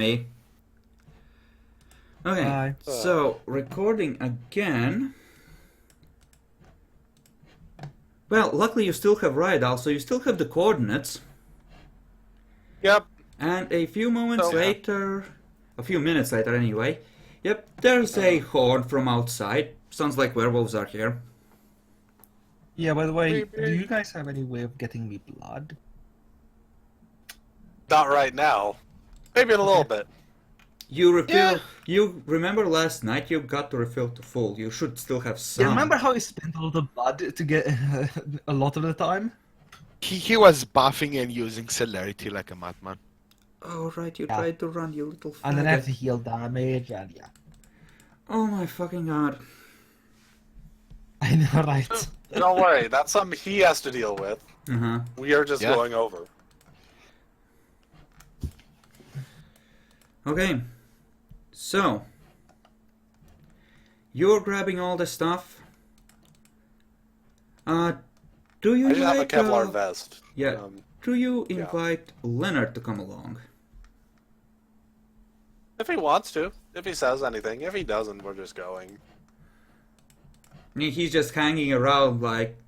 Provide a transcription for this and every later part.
Me. Okay, Hi. so recording again. Well, luckily you still have Rydal, so you still have the coordinates. Yep. And a few moments So, later, a few minutes later anyway, yep, there's a horn from outside. Sounds like werewolves are here. Yeah, by the way, do maybe you guys have any way of getting me blood? not right now. Maybe in a little bit. You Yeah. refill. You remember last night you got to refill to full. You should still have You some. remember how I spent all the blood to get a lot of the time? He was buffing and using celerity like a madman. Oh, right, you Yeah. tried to run, you little And then I have faggot. to heal damage, and yeah. Oh my fucking god. I know, right? Don't worry, that's something he has to deal with. Uh-huh. We are just Yeah. going over. Okay. So. You're grabbing all the stuff. Do you I just have a like, Kevlar vest. Yeah. Do you yeah. invite Leonard to come along? If he wants to. If he says anything. If he doesn't, we're just going. He's just hanging around like,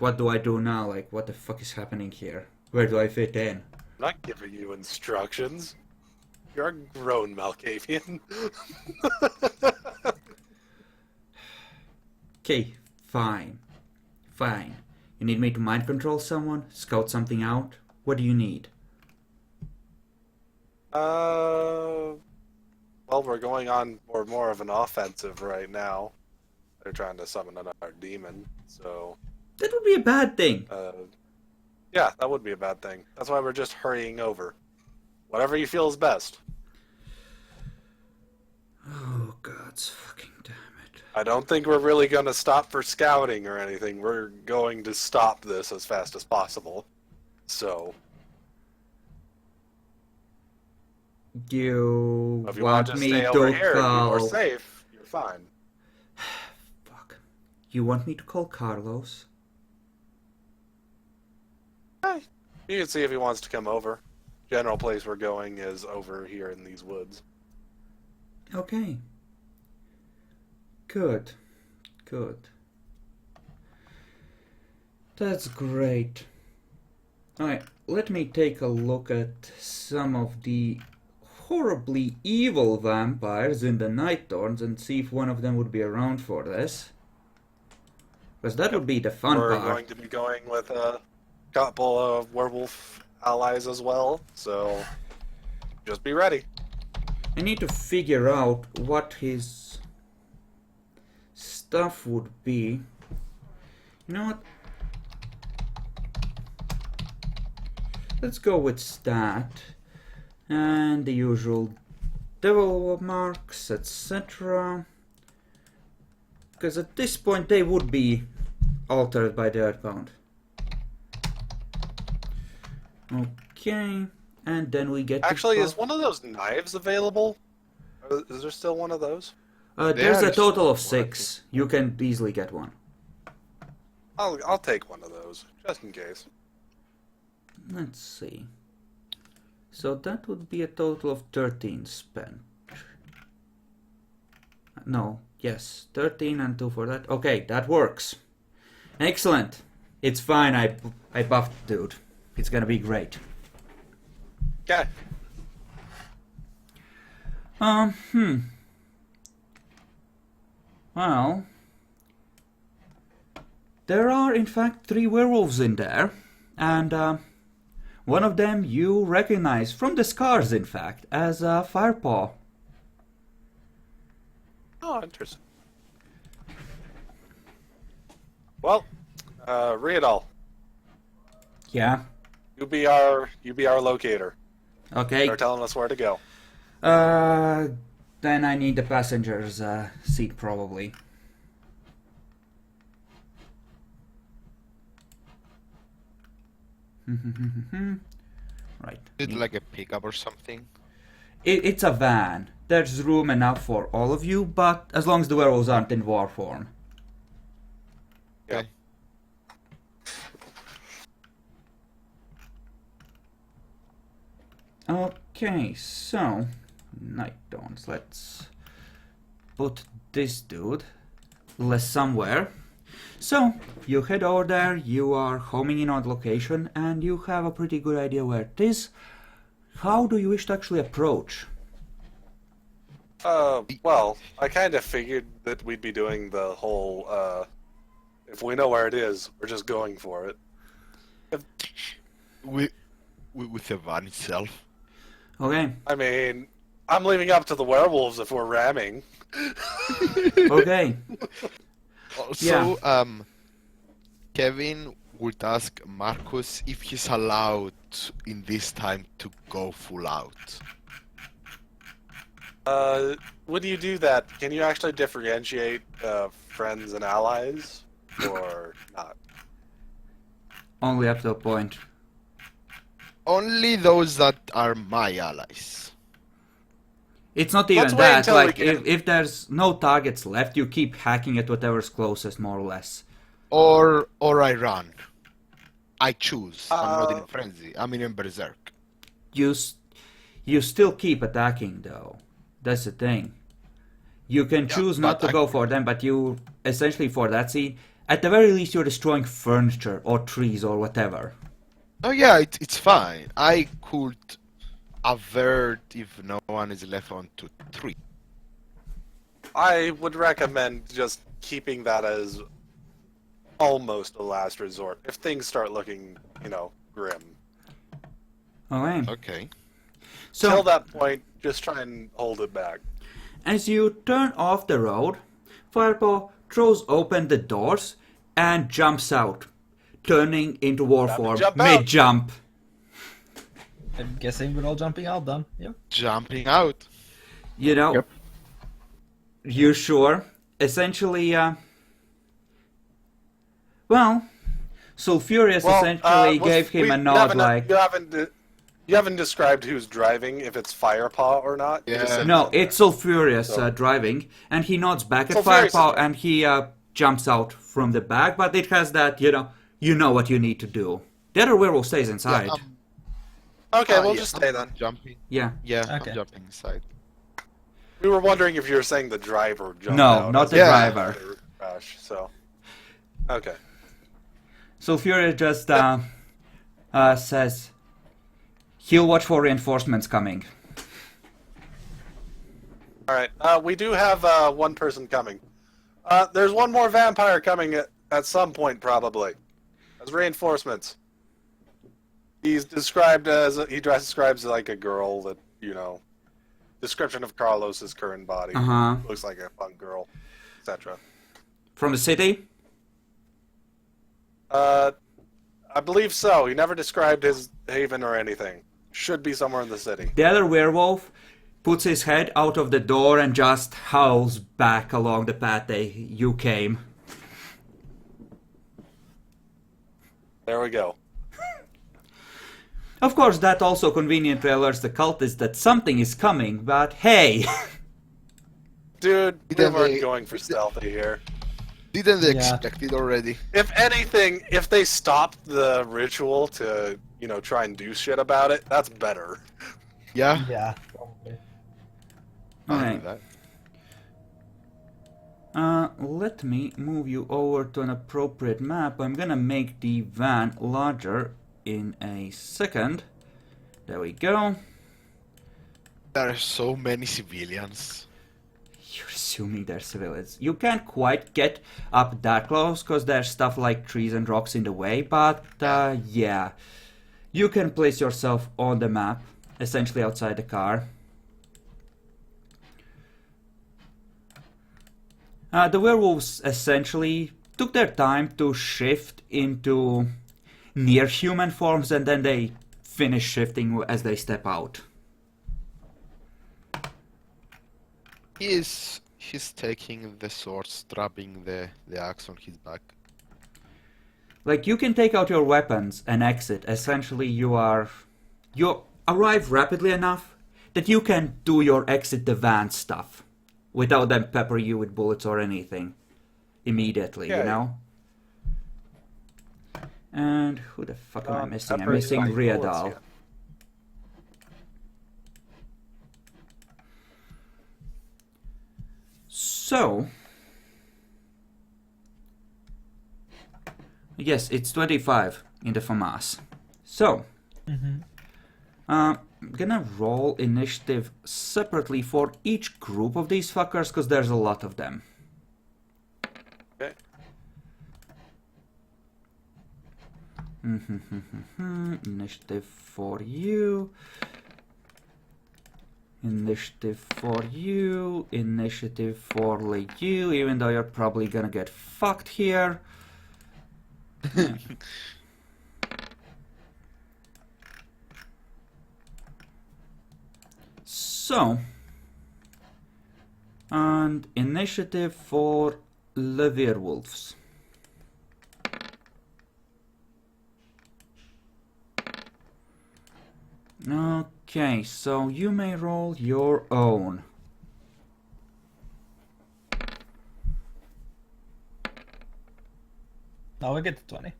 what do I do now? Like, what the fuck is happening here? Where do I fit in? I'm not giving you instructions. You're a grown Malkavian. Okay, fine. Fine. You need me to mind control someone? Scout something out? What do you need? Well, we're going on for more of an offensive right now. They're trying to summon another demon, so... That would be a bad thing. Yeah, that would be a bad thing. That's why we're just hurrying over. Whatever you feel is best. Oh, God's fucking damn it. I don't think we're really going to stop for scouting or anything. We're going to stop this as fast as possible. So, You if you want to me stay to over here and be more call... safe, you're fine. Fuck. You want me to call Carlos? You can see if he wants to come over. General place we're going is over here in these woods. Okay. Good. Good. That's great. Alright, let me take a look at some of the horribly evil vampires in the Night Thorns and see if one of them would be around for this. Because that would be the fun We're part. going to be going with a couple of werewolf allies as well, so just be ready. I need to figure out what his stuff would be. You know what? Let's go with stat and the usual devil marks, etc. Because at this point they would be altered by the earthbound. Okay, and then we get Actually, to is one of those knives available? Is there still one of those? there's a There's total of one. 6. You can easily get one. I'll take one of those, just in case. Let's see. So that would be a total of 13 spent. No, yes, 13 and 2 for that. Okay, that works. Excellent. It's fine, I buffed the dude. It's gonna be great. Okay. Well, there are in fact 3 werewolves in there, and one of them you recognize from the scars, in fact, as Firepaw. Oh, interesting. Well, Riedal, Yeah. you be our locator. Okay. They're telling us where to go. Then I need the passenger's seat probably. Right. Is it like a pickup or something? It's a van. There's room enough for all of you, but as long as the werewolves aren't in war form. Yeah. Okay. Okay, so night dawns. Let's put this dude somewhere. So you head over there. You are homing in on the location, and you have a pretty good idea where it is. How do you wish to actually approach? Well, I kind of figured that we'd be doing the whole, if we know where it is, we're just going for it. With the van itself. Okay. I mean, I'm leaving up to the werewolves if we're ramming. Okay. So, Kevin would ask Marcus if he's allowed in this time to go full out. When you do that, can you actually differentiate friends and allies, or not? Only up to a point. Only those that are my allies. It's not even Let's wait that. until we Like, get- if there's no targets left, you keep hacking at whatever's closest, more or less. Or I run. I choose. I'm not in Uh, a frenzy. I'm in a berserk. You still keep attacking, though. That's the thing. You can Yeah, choose not but to go for them, but you essentially for that scene, at the very least, you're destroying furniture or trees or whatever. Oh yeah, it's fine. I could avert if no one is left on to 3. I would recommend just keeping that as almost a last resort. If things start looking, grim. Alright. Okay. So, Till that point, just try and hold it back. as you turn off the road, Firepaw throws open the doors and jumps out, turning into war Time to form jump out. mid-jump. I'm guessing we're all jumping out then. Yep. Jumping out. You know, Yep. you sure? Essentially, well, Sulfurious essentially gave him a nod like... You haven't described who's driving, if it's Firepaw or not. You just Yeah. said No, in there. it's Sulfurious So- driving, and he nods back at Sulfurious is Firepaw, there. and he jumps out from the back, but it has that, you know what you need to do. The other werewolf stays inside. Okay, we'll yeah, just stay then. Jumping. Yeah. Yeah, Okay. I'm jumping inside. We were wondering if you were saying the driver jumped No, out. not as the a driver. Crash, so. Okay. Sulfurious just says he'll watch for reinforcements coming. Alright, we do have one person coming. There's one more vampire coming at some point, probably. As reinforcements. He's described as, he describes like a girl that, description of Carlos's current body. Uh-huh. Looks like a fun girl, etc. From the city? I believe so. He never described his haven or anything. Should be somewhere in the city. The other werewolf puts his head out of the door and just howls back along the path you came. There we go. Of course, that also conveniently alerts the cultists that something is coming, but hey! Dude, we Didn't weren't they- going for stealthy here. Didn't they Yeah. expect it already? If anything, if they stopped the ritual to, try and do shit about it, that's better. Yeah. Yeah. Probably. I Alright. knew that. Let me move you over to an appropriate map. I'm gonna make the van larger in a second. There we go. There are so many civilians. You're assuming they're civilians. You can't quite get up that close because there's stuff like trees and rocks in the way, but yeah. You can place yourself on the map, essentially outside the car. The werewolves essentially took their time to shift into near human forms and then they finish shifting as they step out. He's taking the sword, strapping the axe on his back. Like, you can take out your weapons and exit. Essentially, you arrive rapidly enough that you can do your exit the van stuff without them pepper you with bullets or anything immediately, you Yeah. know? And who the fuck am I missing? I'm Pepper missing you with bullets, Riadal. yeah. So, yes, it's 25 in the FAMAS. So, I'm gonna roll initiative separately for each group of these fuckers, because there's a lot of them. Okay. Initiative for you. Initiative for you. Initiative for you, even though you're probably gonna get fucked here. Yeah. So, and initiative for the werewolves. Okay, so you may roll your own. Now we get to 20.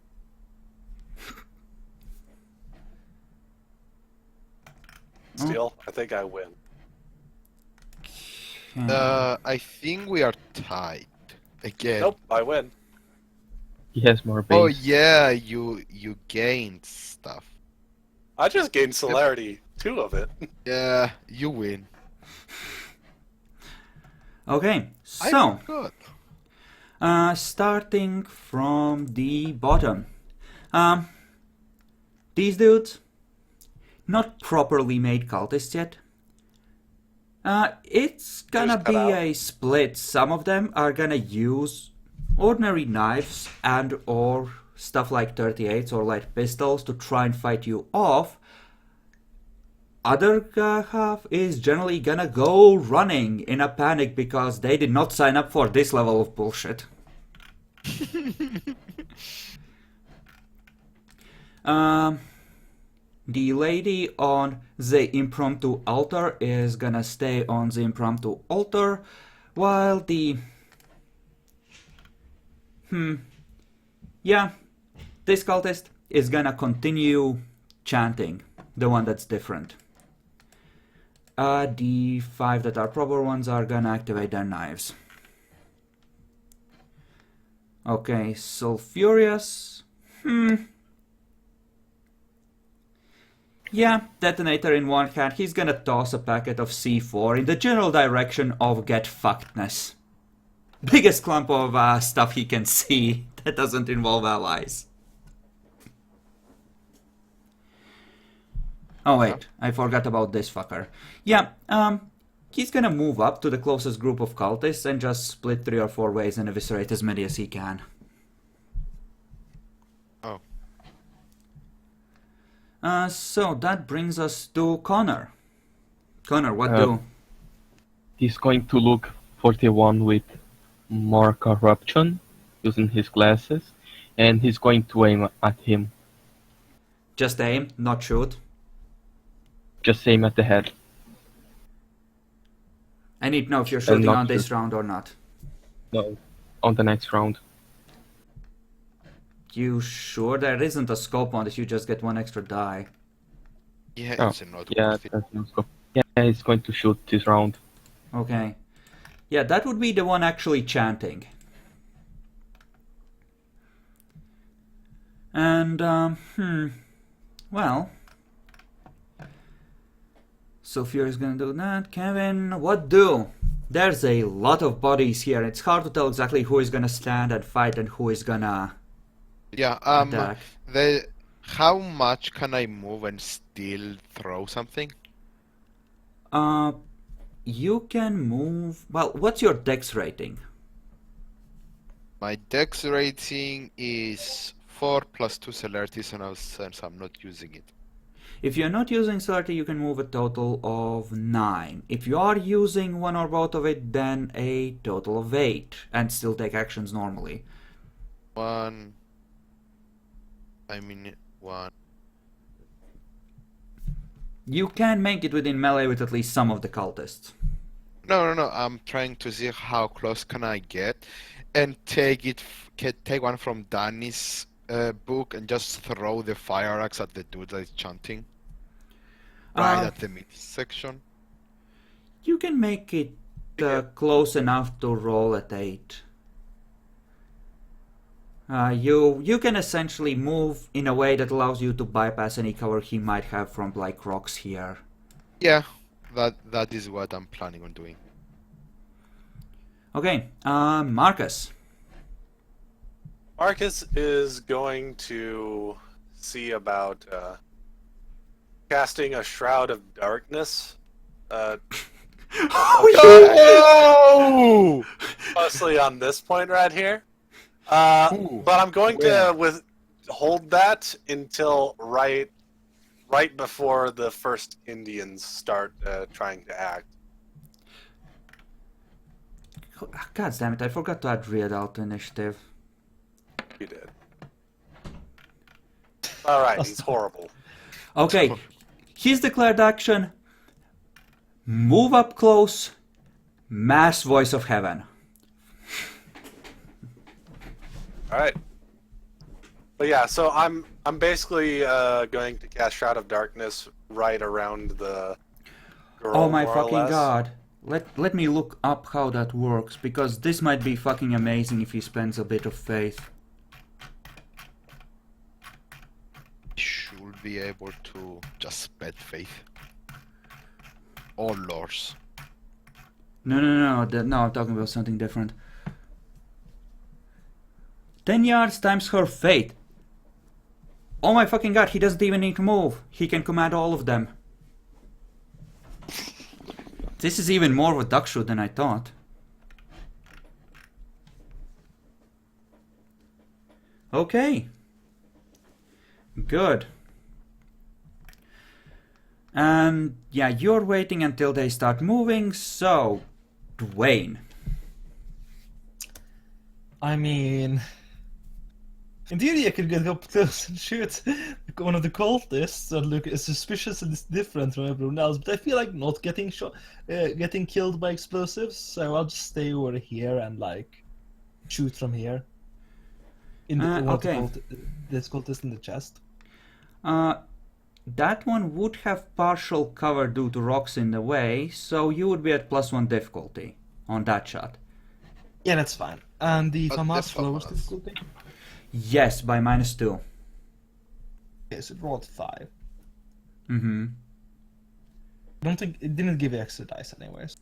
Still, I think I win. I think we are tied again. Nope, I win. He has more base. Oh yeah, you gained stuff. I just gained celerity, 2 of it. Yeah, you win. Okay, I so forgot. starting from the bottom. These dudes, not properly made cultists yet. It's gonna Just cut be out. a split. Some of them are gonna use ordinary knives and or stuff like 38s or light pistols to try and fight you off. Other half is generally gonna go running in a panic because they did not sign up for this level of bullshit. The lady on the impromptu altar is gonna stay on the impromptu altar, while the... Yeah, this cultist is gonna continue chanting, the one that's different. The 5 that are proper ones are gonna activate their knives. Okay, Sulfurious. Yeah, detonator in one hand. He's gonna toss a packet of C4 in the general direction of get fuckedness. Biggest clump of stuff he can see that doesn't involve allies. Oh wait, I forgot about this fucker. Yeah, he's gonna move up to the closest group of cultists and just split 3 or 4 ways and eviscerate as many as he can. Oh. So that brings us to Connor. Connor, what Uh, do? He's going to look 41 with more corruption using his glasses, and he's going to aim at him. Just aim, not shoot. Just aim at the head. I need to know if you're shooting not on this shoot. round or not. No, on the next round. You sure there isn't a scope on this? You just get 1 extra die. Yeah, Oh, it's not yeah, worth it. that's no scope. Yeah, he's going to shoot this round. Okay. Yeah, that would be the one actually chanting. And, well... Sophia is gonna do that. Kevin, what do? There's a lot of bodies here. It's hard to tell exactly who is gonna stand and fight and who is gonna Yeah, attack. how much can I move and still throw something? You can move... Well, what's your dex rating? My dex rating is 4 plus 2 celerity, since I'm not using it. If you're not using 30, you can move a total of 9. If you are using one or both of it, then a total of 8, and still take actions normally. 1. You can make it within melee with at least some of the cultists. No. I'm trying to see how close can I get, and take one from Danny's book and just throw the fire axe at the dude that is chanting. Right Uh, at the mid section. You can make it close enough to roll at 8. You can essentially move in a way that allows you to bypass any cover he might have from like rocks here. Yeah, that is what I'm planning on doing. Okay, Marcus. Marcus is going to see about casting a shroud of darkness. Oh! Mostly on this point right here. But I'm going to hold that until right before the first Indians start trying to act. God damn it, I forgot to add Readout to initiative. You did. Alright, he's horrible. Okay, his declared action. Move up close. Mass Voice of Heaven. Alright. But yeah, so I'm basically going to cast Shroud of Darkness right around the girl, Oh my more or fucking less. god. Let me look up how that works, because this might be fucking amazing if he spends a bit of faith. Should be able to just spread faith. Or lores. No, I'm talking about something different. 10 yards times her fate. Oh my fucking god, he doesn't even need to move. He can command all of them. This is even more of a duck shoot than I thought. Okay. Good. And yeah, you're waiting until they start moving, so Dwayne. I mean, in theory, I could get up close and shoot one of the cultists and look suspicious and different from everyone else. But I feel like not getting shot, getting killed by explosives. So I'll just stay over here and like shoot from here. In the okay. This cultist in the chest. That one would have partial cover due to rocks in the way, so you would be at +1 difficulty on that shot. Yeah, that's fine. And the But FAMAS that's lowest FAMAS. difficulty. Yes, by -2. Okay, so it rolled 5. Mm-hmm. I don't think it didn't give you extra dice anyways.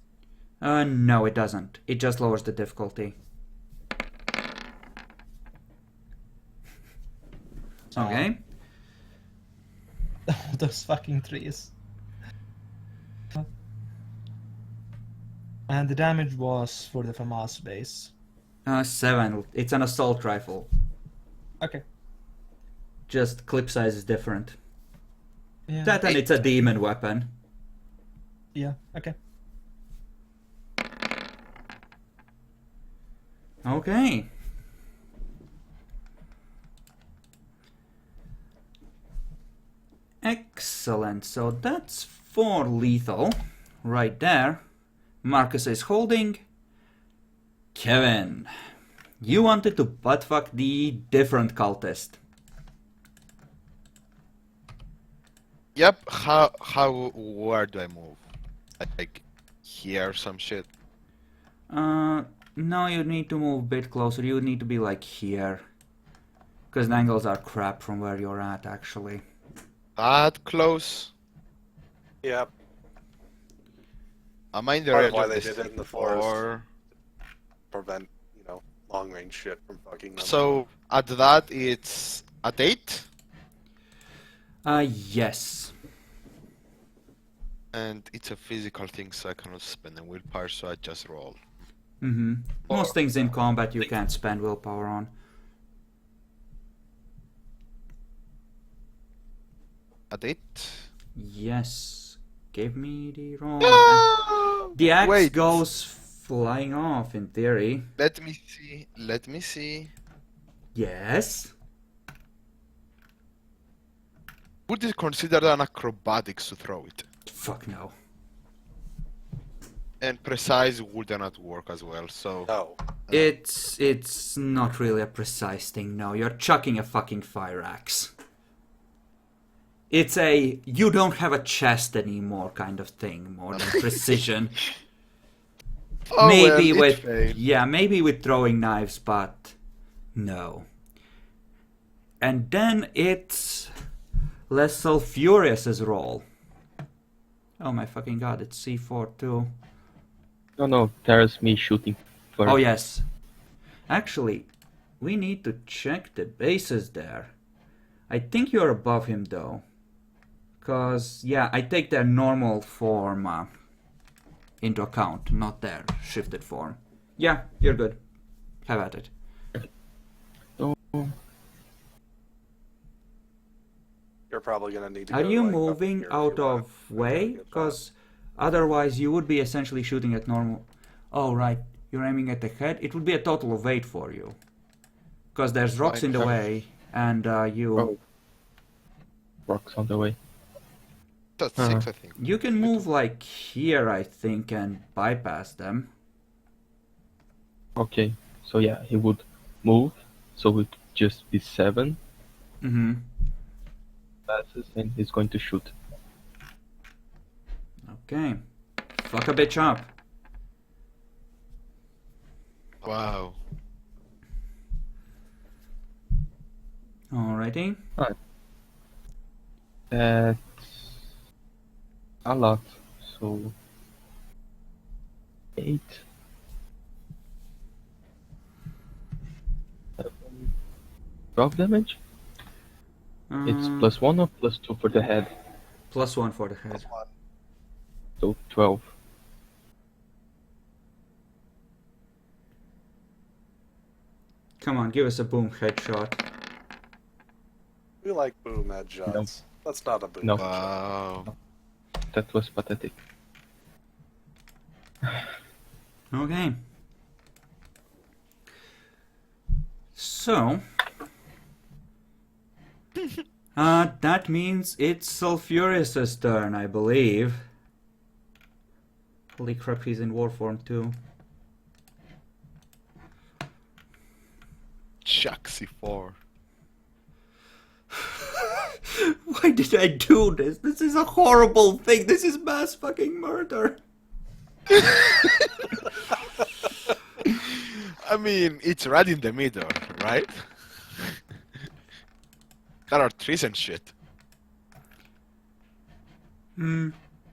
No, it doesn't. It just lowers the difficulty. Okay. Those fucking trees. And the damage was for the FAMAS base. 7. It's an assault rifle. Okay. Just clip size is different. Yeah. That and it's a demon weapon. Yeah. Okay. Okay. Excellent. So that's 4 lethal right there. Marcus is holding. Kevin, you wanted to buttfuck the different cultist. Yep, where do I move? Like, here or some shit? No, you need to move a bit closer. You need to be like here. Because the angles are crap from where you're at, actually. That close? Yep. Am I in the Part range of why of they this did it in thing the forest. or- Prevent, long range shit from fucking them. So, at that, it's at 8? Yes. And it's a physical thing, so I cannot spend a willpower, so I just roll. Mm-hmm. Or- Most things in combat you can't spend willpower on. At 8? Yes. Give me the roll. No! The axe Wait. goes flying off in theory. Let me see. Yes. Would it consider an acrobatics to throw it? Fuck no. And precise would not work as well, so... No. It's not really a precise thing, no. You're chucking a fucking fire axe. It's a you don't have a chest anymore kind of thing, more than precision. Oh, maybe well, it with failed. yeah, maybe with throwing knives, but no. And then it's less Sulfurious's roll. Oh my fucking god, it's C4 too. No, there's me shooting first. Oh yes. Actually, we need to check the bases there. I think you're above him though. Cause yeah, I take their normal form into account, not their shifted form. Yeah, you're good. Have at it. So, You're probably gonna need to. Are go, you like, up moving here if out you want of to way? get that. Because otherwise you would be essentially shooting at normal. Oh right, you're aiming at the head. It would be a total of 8 for you. Because there's rocks in the Fine. way, and you oh, rocks on the way. That's 6, I think. you can move like here, I think, and bypass them. Okay, so yeah, he would move, so it would just be 7 Mm-hmm. passes, and he's going to shoot. Okay. Fuck a bitch up. Wow. Alrighty. That's a lot, so 8. 7, 12 damage? It's +1 or +2 for the head? +1 for the head. So 12. Come on, give us a boom headshot. We like boom headshots. No. That's not a boom. No. Wow. That was pathetic. Okay. So, that means it's Sulfurious's turn, I believe. Holy crap, he's in war form too. Chuck C4. Why did I do this? This is a horrible thing. This is mass fucking murder. I mean, it's right in the middle, right? There are trees and shit.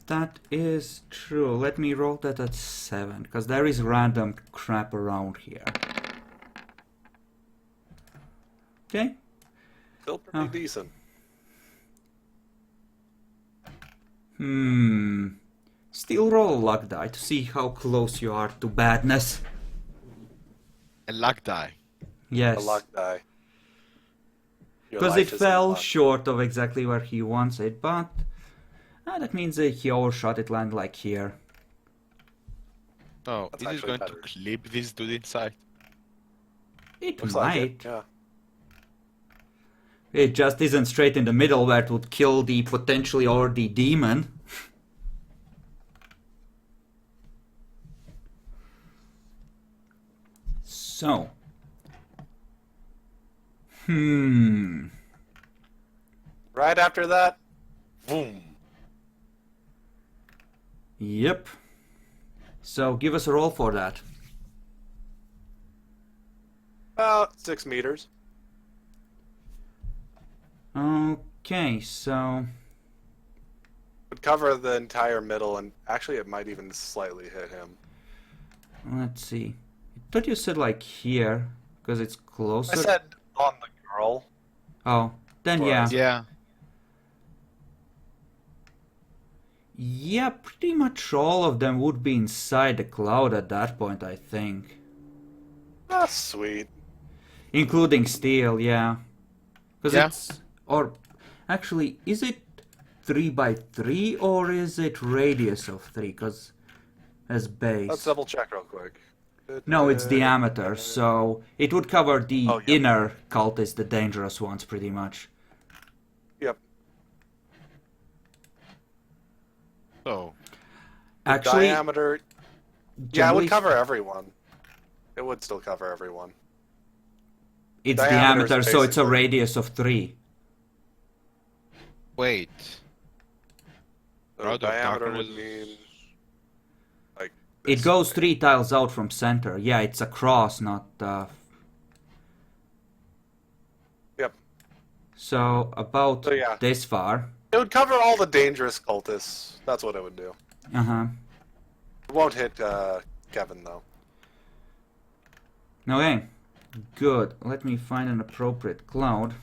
That is true. Let me roll that at 7, because there is random crap around here. Okay. Still pretty decent. Still roll a luck die to see how close you are to badness. A luck die. Yes. A luck die. Your Because it life is fell luck. short of exactly where he wants it, but that means he overshot it, land like here. Oh, That's is it actually going better. to clip this dude inside? It Looks might. like it. Yeah. It just isn't straight in the middle where it would kill the potentially already demon. So. Right after that, boom. Yep. So give us a roll for that. About 6 meters. Okay, so Would cover the entire middle, and actually, it might even slightly hit him. let's see. I thought you said like here, because it's closer. I said on the girl. Oh, then yeah. Yeah. Yeah, pretty much all of them would be inside the cloud at that point, I think. Ah, sweet. Including steel, yeah. Because Yeah. it's... Or... Actually, is it 3 by 3 or is it radius of 3? Because... As base. Let's double check real quick. No, it's diameter, so... It would cover the Oh, yeah. inner cultists, the dangerous ones, pretty much. Yep. So, Actually... Diameter. Yeah, it generally would cover everyone. It would still cover everyone. It's diameter is diameter, so it's a basically- radius of 3. wait. So Rod of diameter would darkness. mean like It goes 3 tiles out from center. Yeah, it's across, not... Yep. So, about So, yeah. this far. It would cover all the dangerous cultists. That's what it would do. Uh-huh. It won't hit Kevin, though. Okay. Good. Let me find an appropriate cloud.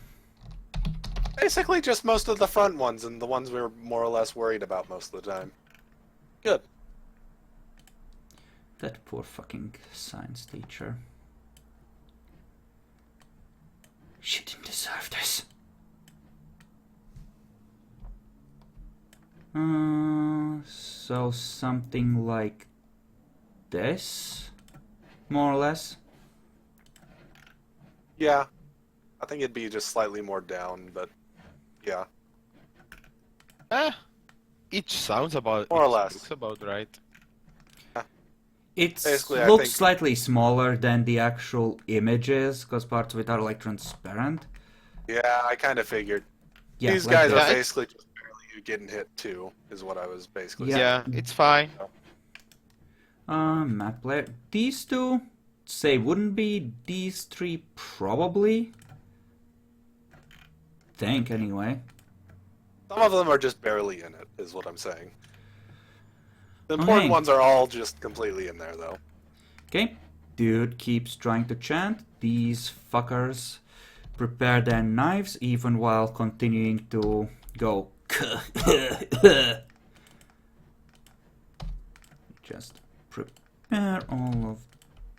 Basically just most of the front ones and the ones we were more or less worried about most of the time. Good. That poor fucking science teacher. She didn't deserve this. So something like this, more or less. Yeah. I think it'd be just slightly more down, but yeah. Each sounds about More or each less. looks about right. It Basically, I looks think- slightly smaller than the actual images, because parts of it are like transparent. Yeah, I kind of figured. Yeah, These like guys this. are Yeah, basically just barely getting hit too, is what I was basically Yeah. saying. Yeah, it's fine. Map layer. These two, say, wouldn't be these three, probably. Think, anyway. Some of them are just barely in it, is what I'm saying. The important Okay. ones are all just completely in there, though. Okay. Dude keeps trying to chant. These fuckers prepare their knives even while continuing to go. Just prepare all of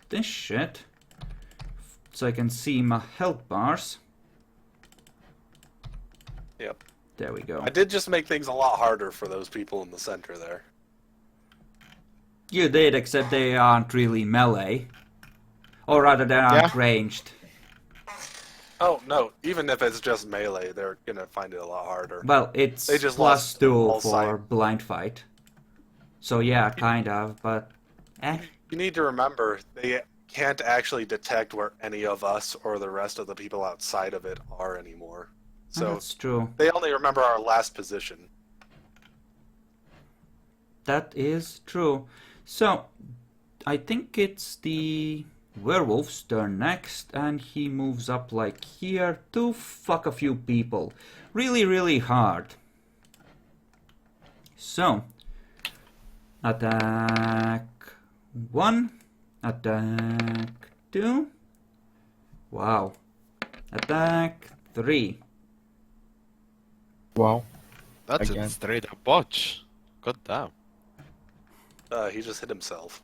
this shit so I can see my health bars. Yep. There we go. I did just make things a lot harder for those people in the center there. You did, except they aren't really melee. Or rather, they aren't Yeah. ranged. Oh, no. Even if it's just melee, they're going to find it a lot harder. Well, it's They just plus lost 2 all for sight. blind fight. So yeah, kind of, but... You need to remember, they can't actually detect where any of us or the rest of the people outside of it are anymore. So That's true. they only remember our last position. That is true. So, I think it's the werewolf's turn next, and he moves up like here to fuck a few people. Really, really hard. So, attack 1, attack 2, wow, attack 3. Wow. That's Again. a straight up botch. God damn. He just hit himself.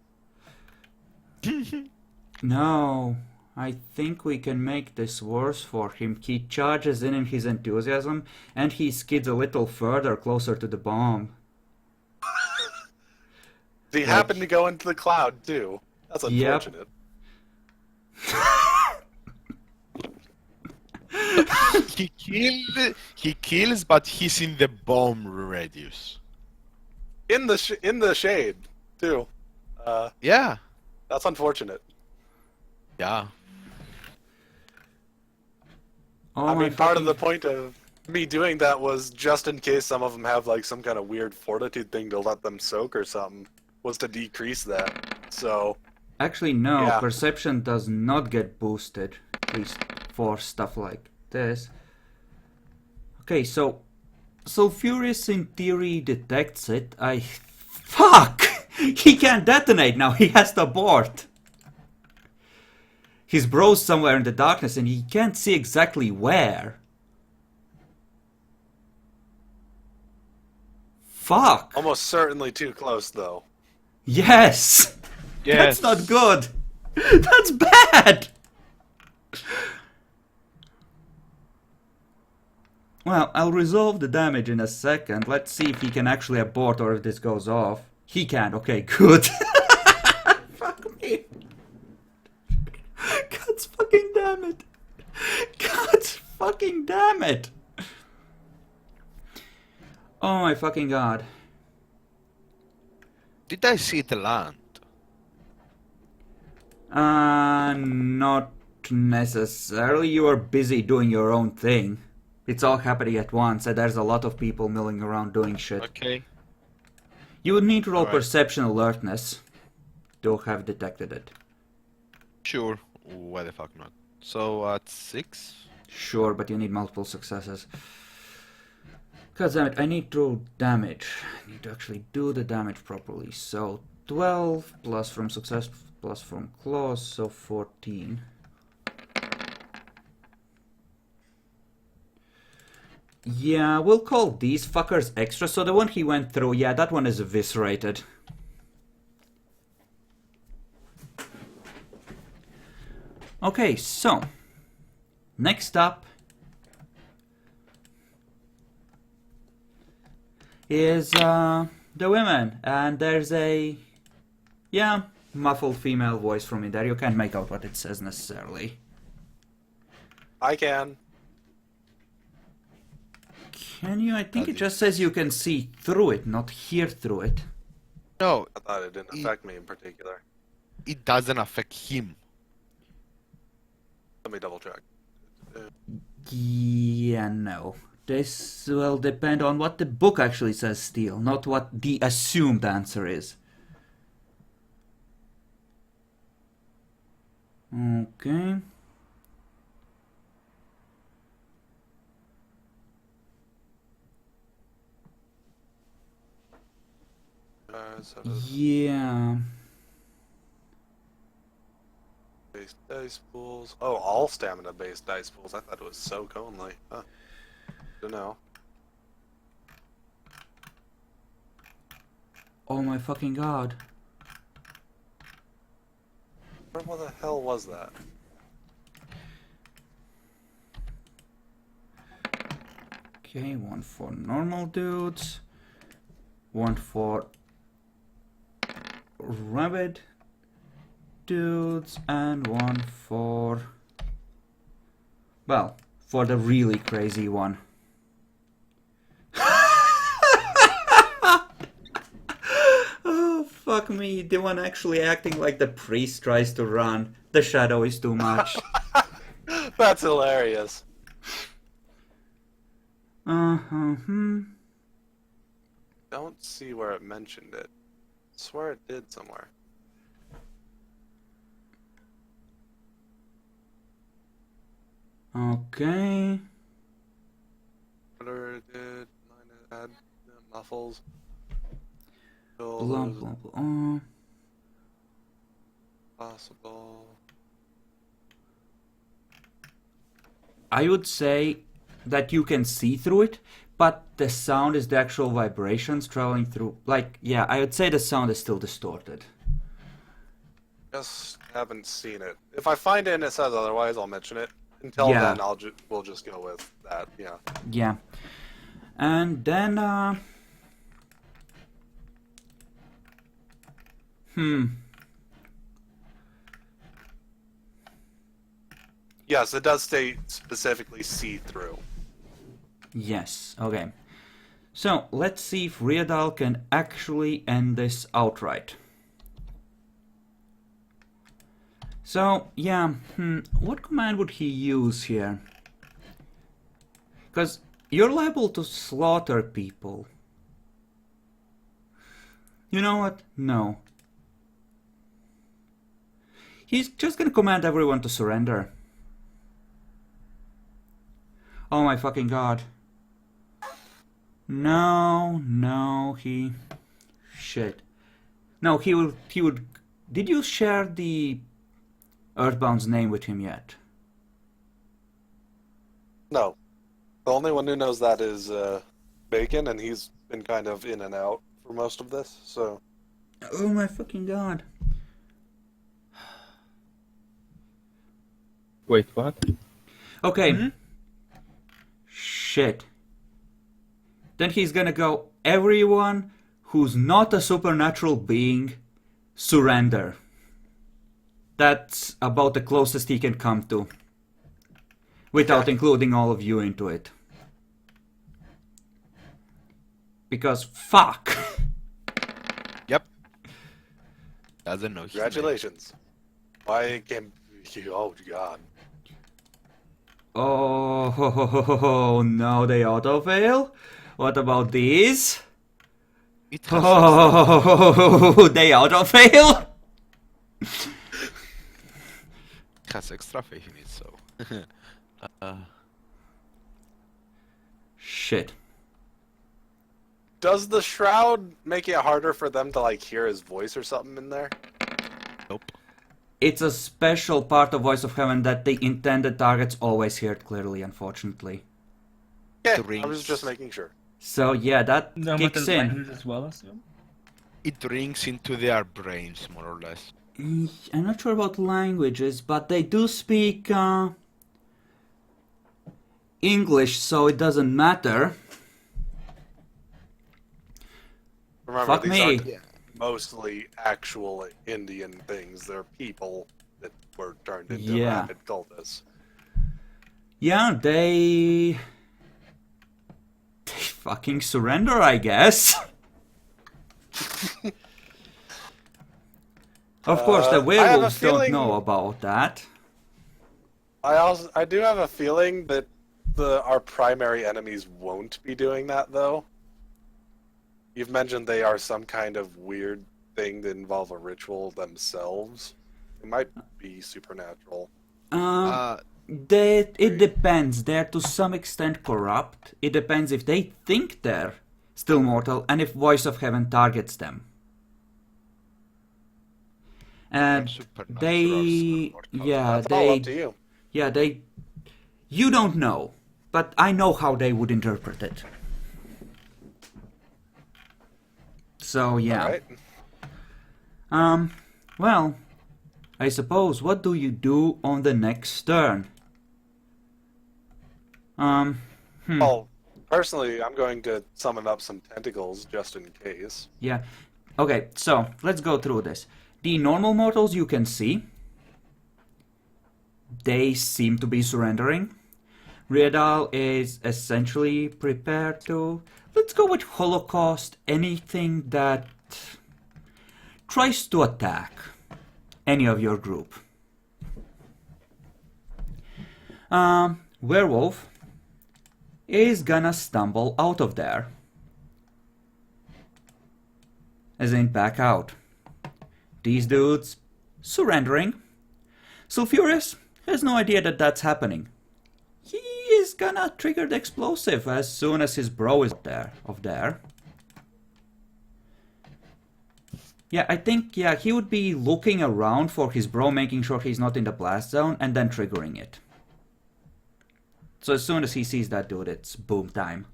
No, I think we can make this worse for him. He charges in his enthusiasm, and he skids a little further closer to the bomb. He happened to go into the cloud, too. That's Yep. unfortunate. He kills, but he's in the bomb radius. In the shade, too. Yeah. That's unfortunate. Yeah. Oh I my mean, part of the fucking- point of me doing that was just in case some of them have like some kind of weird fortitude thing to let them soak or something, was to decrease that. So, Actually, no, Yeah. perception does not get boosted, at least for stuff like this. Okay, so Sulfurious in theory detects it. Fuck! He can't detonate now, he has to abort. His bro's somewhere in the darkness and he can't see exactly where. Fuck! almost certainly too close, though. Yes! Yes. That's not good! That's bad! Well, I'll resolve the damage in a second. Let's see if he can actually abort or if this goes off. He can, okay, good. Fuck me. God fucking damn it. God fucking damn it. Oh my fucking god. Did I see the land? Not necessarily. You are busy doing your own thing. It's all happening at once, and there's a lot of people milling around doing shit. Okay. You would need to roll Alright. perception alertness. to have detected it. Sure. Why the fuck not? So at 6. Sure, but you need multiple successes. God damn it, I need to damage. I need to actually do the damage properly. So 12 plus from success plus from claws, so 14. Yeah, we'll call these fuckers extra. So the one he went through, yeah, that one is eviscerated. Okay, so next up is the women, and there's a muffled female voice from in there. You can't make out what it says necessarily. I can. Can you? I think it just says you can see through it, not hear through it. No, I thought it didn't affect me in particular. it doesn't affect him. Let me double check. Yeah, no. This will depend on what the book actually says, Steel, not what the assumed answer is. Okay. Yeah. Based dice pools. Oh, all stamina based dice pools. I thought it was soak only. Huh. Don't know. Oh my fucking god. Where the hell was that? Okay, one for normal dudes. One for rabid dudes. And one for... well, for the really crazy one. Oh, fuck me. The one actually acting like the priest tries to run. The shadow is too much. That's hilarious. Don't see where it mentioned it. Swear it did somewhere. Okay. Whatever it did, mine had muffles. Blah, blah, blah. Possible. I would say that you can see through it, but the sound is the actual vibrations traveling through. Like, yeah, I would say the sound is still distorted. Just haven't seen it. If I find it and it says otherwise, I'll mention it. Until Yeah. then, we'll just go with that. Yeah. Yeah. And then, Yes, it does say specifically see-through. yes, okay. So, let's see if Riadal can actually end this outright. So, yeah, what command would he use here? Because you're liable to slaughter people. You know what? No. He's just gonna command everyone to surrender. Oh my fucking god. No, shit. No, he would... Did you share the Earthbound's name with him yet? No. The only one who knows that is Bacon, and he's been kind of in and out for most of this, so... Oh my fucking god. Wait, what? Okay. Shit. Then he's gonna go, everyone who's not a supernatural being, surrender. That's about the closest he can come to. Without including all of you into it. Because fuck. Yep. Doesn't know. Congratulations. Why can't... Oh, God. Oh no, they auto-fail? What about these? It has Oh, they auto-fail? Has extra faith in it, so. Shit. Does the shroud make it harder for them to like hear his voice or something in there? Nope. It's a special part of Voice of Heaven that the intended targets always hear it clearly, unfortunately. Yeah, The I was rings. just making sure. So yeah, that No, but kicks the in. language as well, I assume. It rings into their brains, more or less. I'm not sure about languages, but they do speak English, so it doesn't matter. Remember, Fuck these me. aren't mostly actual Indian things. They're people that were turned into Yeah. rabid cultists. Yeah, they fucking surrender, I guess. Of course, the I have a werewolves don't feeling- know about that. I do have a feeling that our primary enemies won't be doing that, though. You've mentioned they are some kind of weird thing that involve a ritual themselves. It might be supernatural. It depends. They're to some extent corrupt. It depends if they think they're still mortal and if Voice of Heaven targets them. And Supernatural, they, mortal. yeah, That's all up to you. you don't know, but I know how they would interpret it. So yeah. Alright. Well, I suppose, what do you do on the next turn? Well, personally, I'm going to summon up some tentacles just in case. Yeah. Okay, so let's go through this. The normal mortals you can see. They seem to be surrendering. Riedal is essentially prepared to... Let's go with Holocaust. Anything that tries to attack any of your group. Werewolf is gonna stumble out of there. As in back out. These dudes surrendering. Sulfurious has no idea that that's happening. He is gonna trigger the explosive as soon as his bro is there. Yeah, I think, yeah, he would be looking around for his bro, making sure he's not in the blast zone, and then triggering it. So as soon as he sees that dude, it's boom time.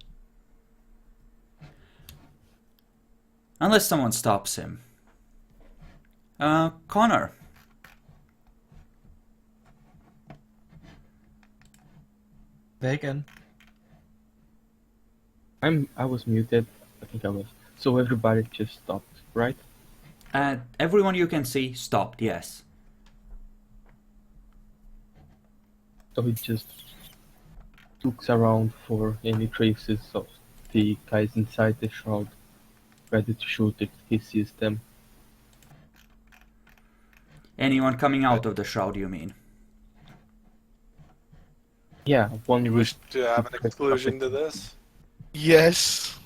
Unless someone stops him. Connor. Bacon. I was muted. I think I was. So everybody just stopped, right? Everyone you can see stopped, yes. So he just looks around for any traces of the guys inside the shroud, ready to shoot if he sees them. Anyone coming out of the shroud, you mean? Yeah, one You wish to have an exclusion to this? Yes.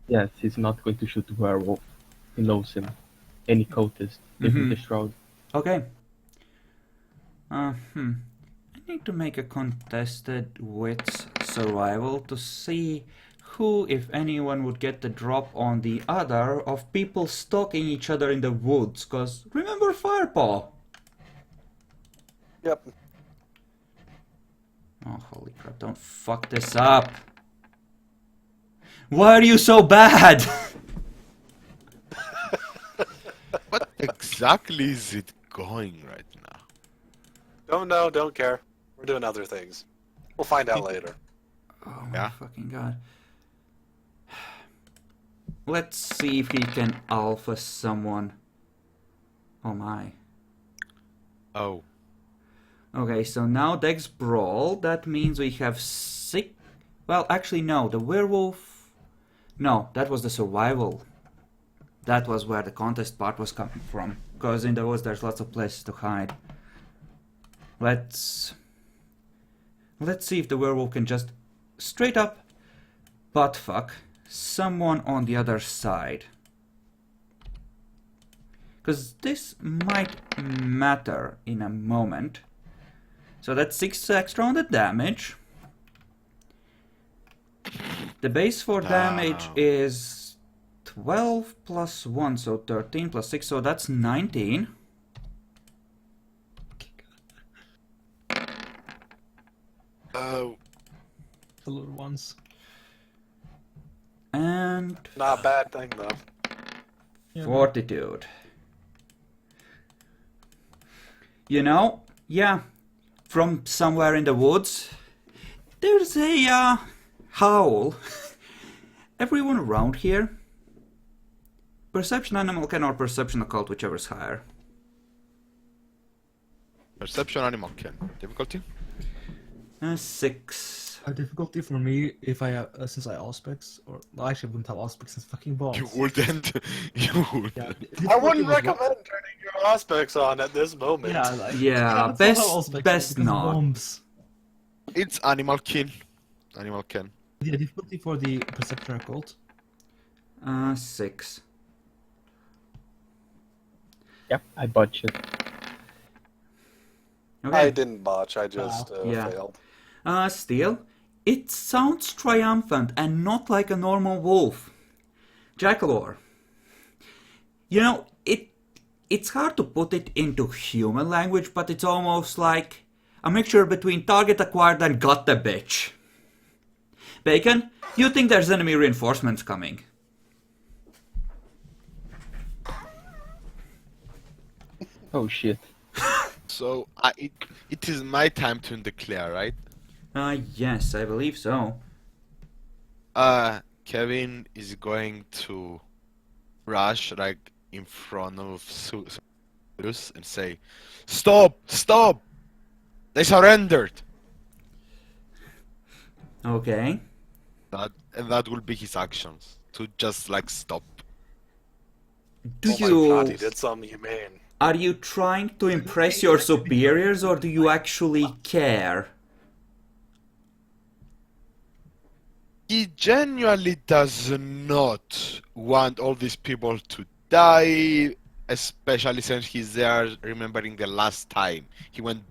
Yes, he's not going to shoot the werewolf. He knows him. Any cultist in the shroud. Okay. I need to make a contested wits survival to see who, if anyone, would get the drop on the other of people stalking each other in the woods. Cause remember Firepaw? Yep. Oh, holy crap, don't fuck this up. Why are you so bad? What exactly is it going right now? Don't know, don't care. We're doing other things. We'll find out later. Oh my Yeah. fucking god. Let's see if he can alpha someone. Oh my. Oh. Okay, so now Dex Brawl, that means we have 6... Well, actually no, the werewolf... No, that was the survival. That was where the contest part was coming from. Because in the woods there's lots of places to hide. Let's see if the werewolf can just straight up buttfuck someone on the other side. Because this might matter in a moment. So that's 6 extra on the damage. The base for damage Ah. is 12 plus 1, so 13 plus 6, so that's 19. Oh, The little ones. And Not a bad thing, though. Yeah, fortitude. You know, yeah, from somewhere in the woods, there's a howl. Everyone around here? Perception animal can or perception occult, whichever's higher. perception animal can. Difficulty? 6. A difficulty for me if I since I auspex, or well, actually I wouldn't have auspex since fucking bombs. You wouldn't. You would. Yeah, I difficulty wouldn't was recommend turning your aspects on at this moment. Yeah, like, Yeah, let's not have best- auspex best because of not. bombs. It's animal kin. Animal can. Yeah, difficulty for the perception occult. 6. Yep, I botched it. Okay. I didn't botch, I just Yeah. failed. Still, it sounds triumphant and not like a normal wolf. Jackalore. You know, it's hard to put it into human language, but it's almost like a mixture between target acquired and got the bitch. Bacon, you think there's enemy reinforcements coming? Oh shit. So it is my time to declare, right? Yes, I believe so. Kevin is going to rush like in front of Sus and say, "Stop! Stop! They surrendered." Okay. That will be his actions to just like stop. Do Oh my you... god, he did something humane. Are you trying to impress your superiors or do you actually care? He genuinely does not want all these people to die, especially since he's there remembering the last time he went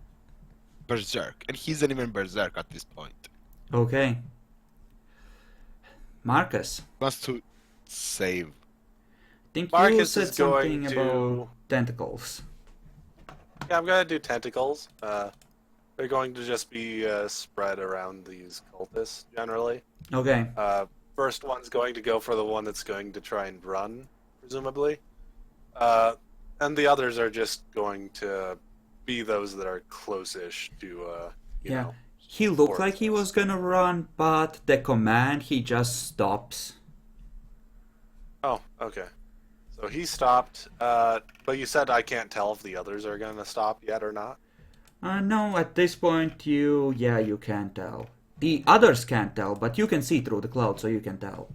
berserk, and he isn't even berserk at this point. Okay. Marcus, He wants to save. I think you Marcus said is going something to- about tentacles. Yeah, I'm gonna do tentacles. They're going to just be spread around these cultists, generally. Okay. First one's going to go for the one that's going to try and run, presumably. And the others are just going to be those that are close-ish to, you Yeah. know. He looked like he Forces. was gonna run, but the command, he just stops. Oh, okay. So he stopped, but you said I can't tell if the others are gonna stop yet or not? No, at this point you can't tell. The others can't tell, but you can see through the cloud, so you can tell.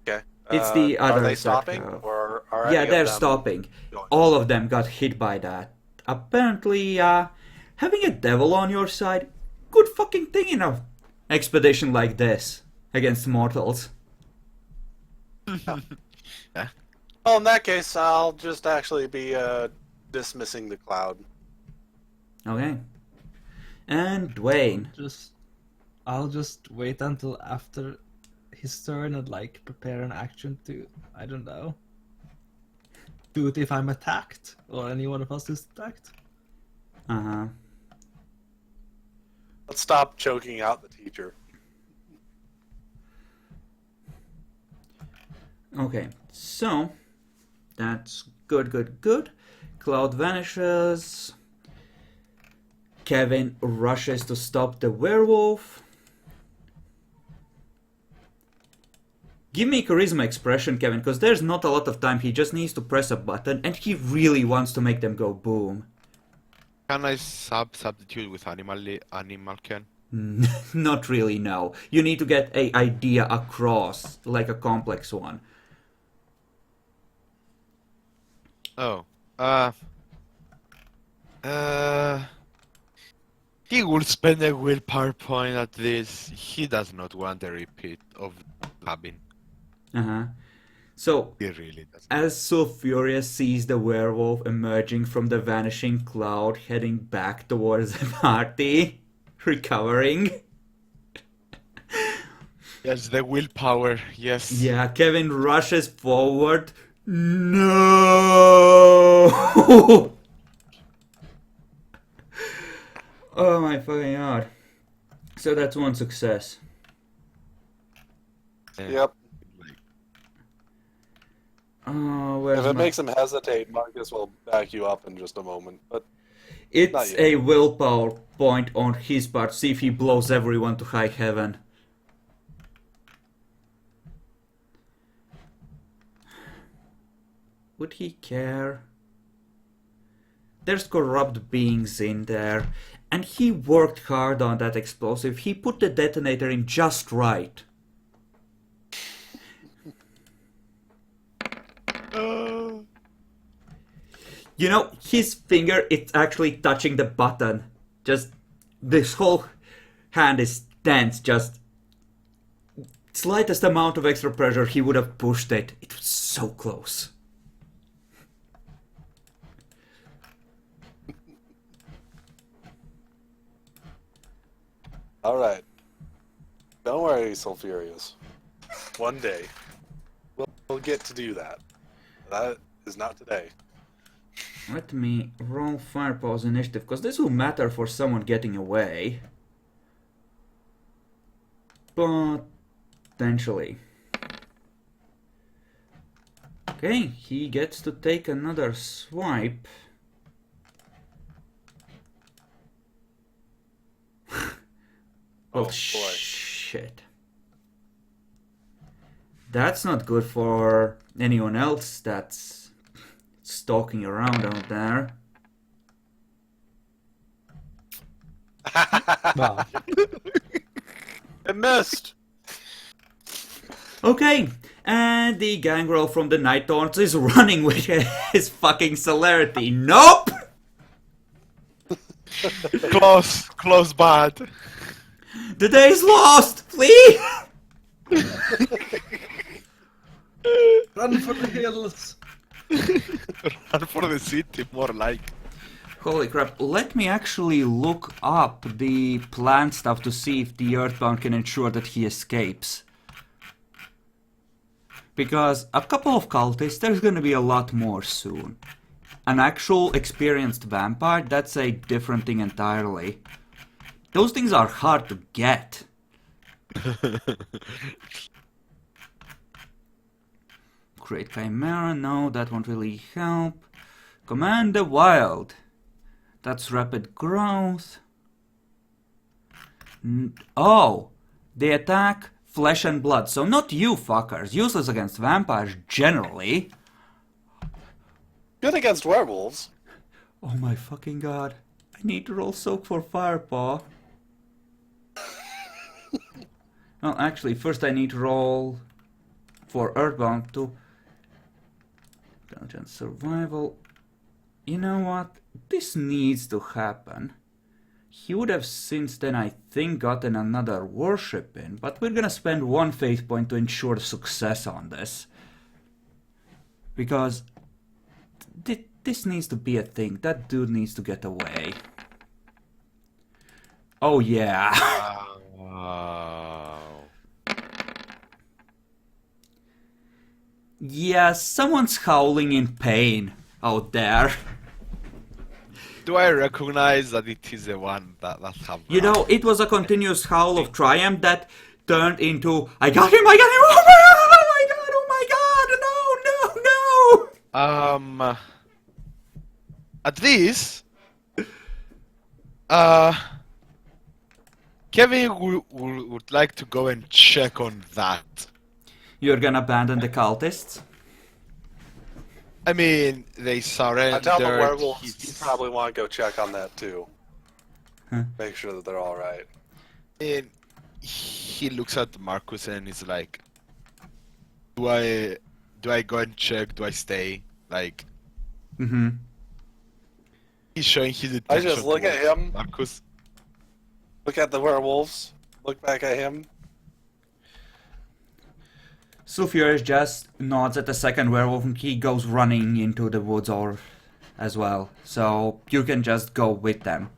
Okay. It's the Are they others that stopping, have- or are Yeah, any of they're them stopping. going? All of them got hit by that. Apparently, having a devil on your side, good fucking thing in a expedition like this against mortals. Well, in that case, I'll just actually be dismissing the cloud. Okay. And Dwayne. I'll just wait until after his turn and like prepare an action to, I don't know, do it if I'm attacked or any one of us is attacked. Uh-huh. Let's stop choking out the teacher. Okay, so that's good. Cloud vanishes. Kevin rushes to stop the werewolf. Give me charisma expression, Kevin, because there's not a lot of time. He just needs to press a button, and he really wants to make them go boom. Can I substitute with animal can? Not really, no. You need to get a idea across, like a complex one. Oh. He will spend a willpower point at this. He does not want a repeat of cabin. Uh-huh. So, He really does. as Sulfurious sees the werewolf emerging from the vanishing cloud, heading back towards the party, recovering. Yes, the willpower. Yes. Yeah, Kevin rushes forward. No! Oh my fucking god. So that's one success. Yep. Oh, where's If it my... makes him hesitate, Marcus will back you up in just a moment. But not It's yet. a willpower point on his part. See if he blows everyone to high heaven. Would he care? There's corrupt beings in there. And he worked hard on that explosive. He put the detonator in just right. You know, his finger, it's actually touching the button. Just, this whole hand is tense. Just, slightest amount of extra pressure, he would have pushed it. It was so close. All right. Don't worry, Sulfurious. One day, we'll get to do that. That is not today. Let me roll Firepower's initiative, because this will matter for someone getting away. Potentially. Okay, he gets to take another swipe. Oh, Well, boy. shit. That's not good for anyone else that's stalking around out there. Wow. It missed. Okay, and the gangrel from the Night Thorns is running with his fucking celerity. Nope! Close, bad. The day's lost! Please! Run for the hills! Run for the city, more like. Holy crap, let me actually look up the plant stuff to see if the Earthbound can ensure that he escapes. Because a couple of cultists, there's gonna be a lot more soon. An actual experienced vampire, that's a different thing entirely. Those things are hard to get. Create Chimera, no, that won't really help. Command the Wild. That's rapid growth. Oh, they attack flesh and blood. So not you fuckers. Useless against vampires generally. Good against werewolves. Oh my fucking god. I need to roll Soak for Firepaw. Well, actually, first I need to roll for Earthbound to... Intelligence Survival. You know what? This needs to happen. He would have since then, I think, gotten another worship in, but we're gonna spend one faith point to ensure success on this. Because this needs to be a thing. That dude needs to get away. Oh yeah. Wow. Yeah, someone's howling in pain out there. Do I recognize that it is the one that have? You know, it was a continuous howl of triumph that turned into I got him, oh my god, no. At least, Kevin would like to go and check on that. You're gonna abandon the cultists? I mean, they surrendered. I tell the werewolves you his- probably want to go check on that too. Huh. Make sure that they're all right. And he looks at Marcus and is like, "Do I go and check? Do I stay?" Like, Mm-hmm. he's showing his I attention. just look at towards him, Marcus. look at the werewolves, look back at him. Sulfurous just nods at the second werewolf and he goes running into the woods or as well. So you can just go with them.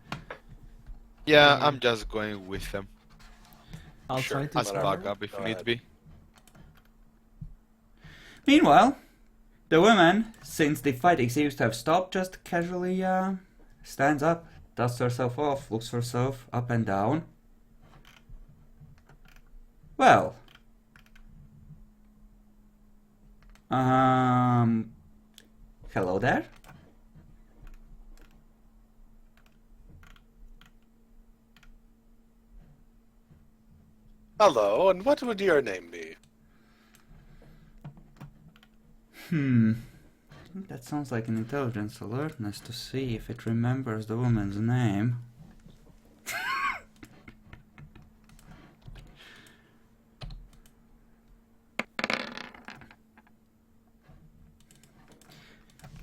Yeah, I'm just going with them. I'll Sure. try to As Whatever. backup if Go need ahead. be. Meanwhile, the woman, since the fighting seems to have stopped, just casually stands up, dusts herself off, looks herself up and down. Well, hello there. Hello, and what would your name be? I think that sounds like an intelligence alertness to see if it remembers the woman's name.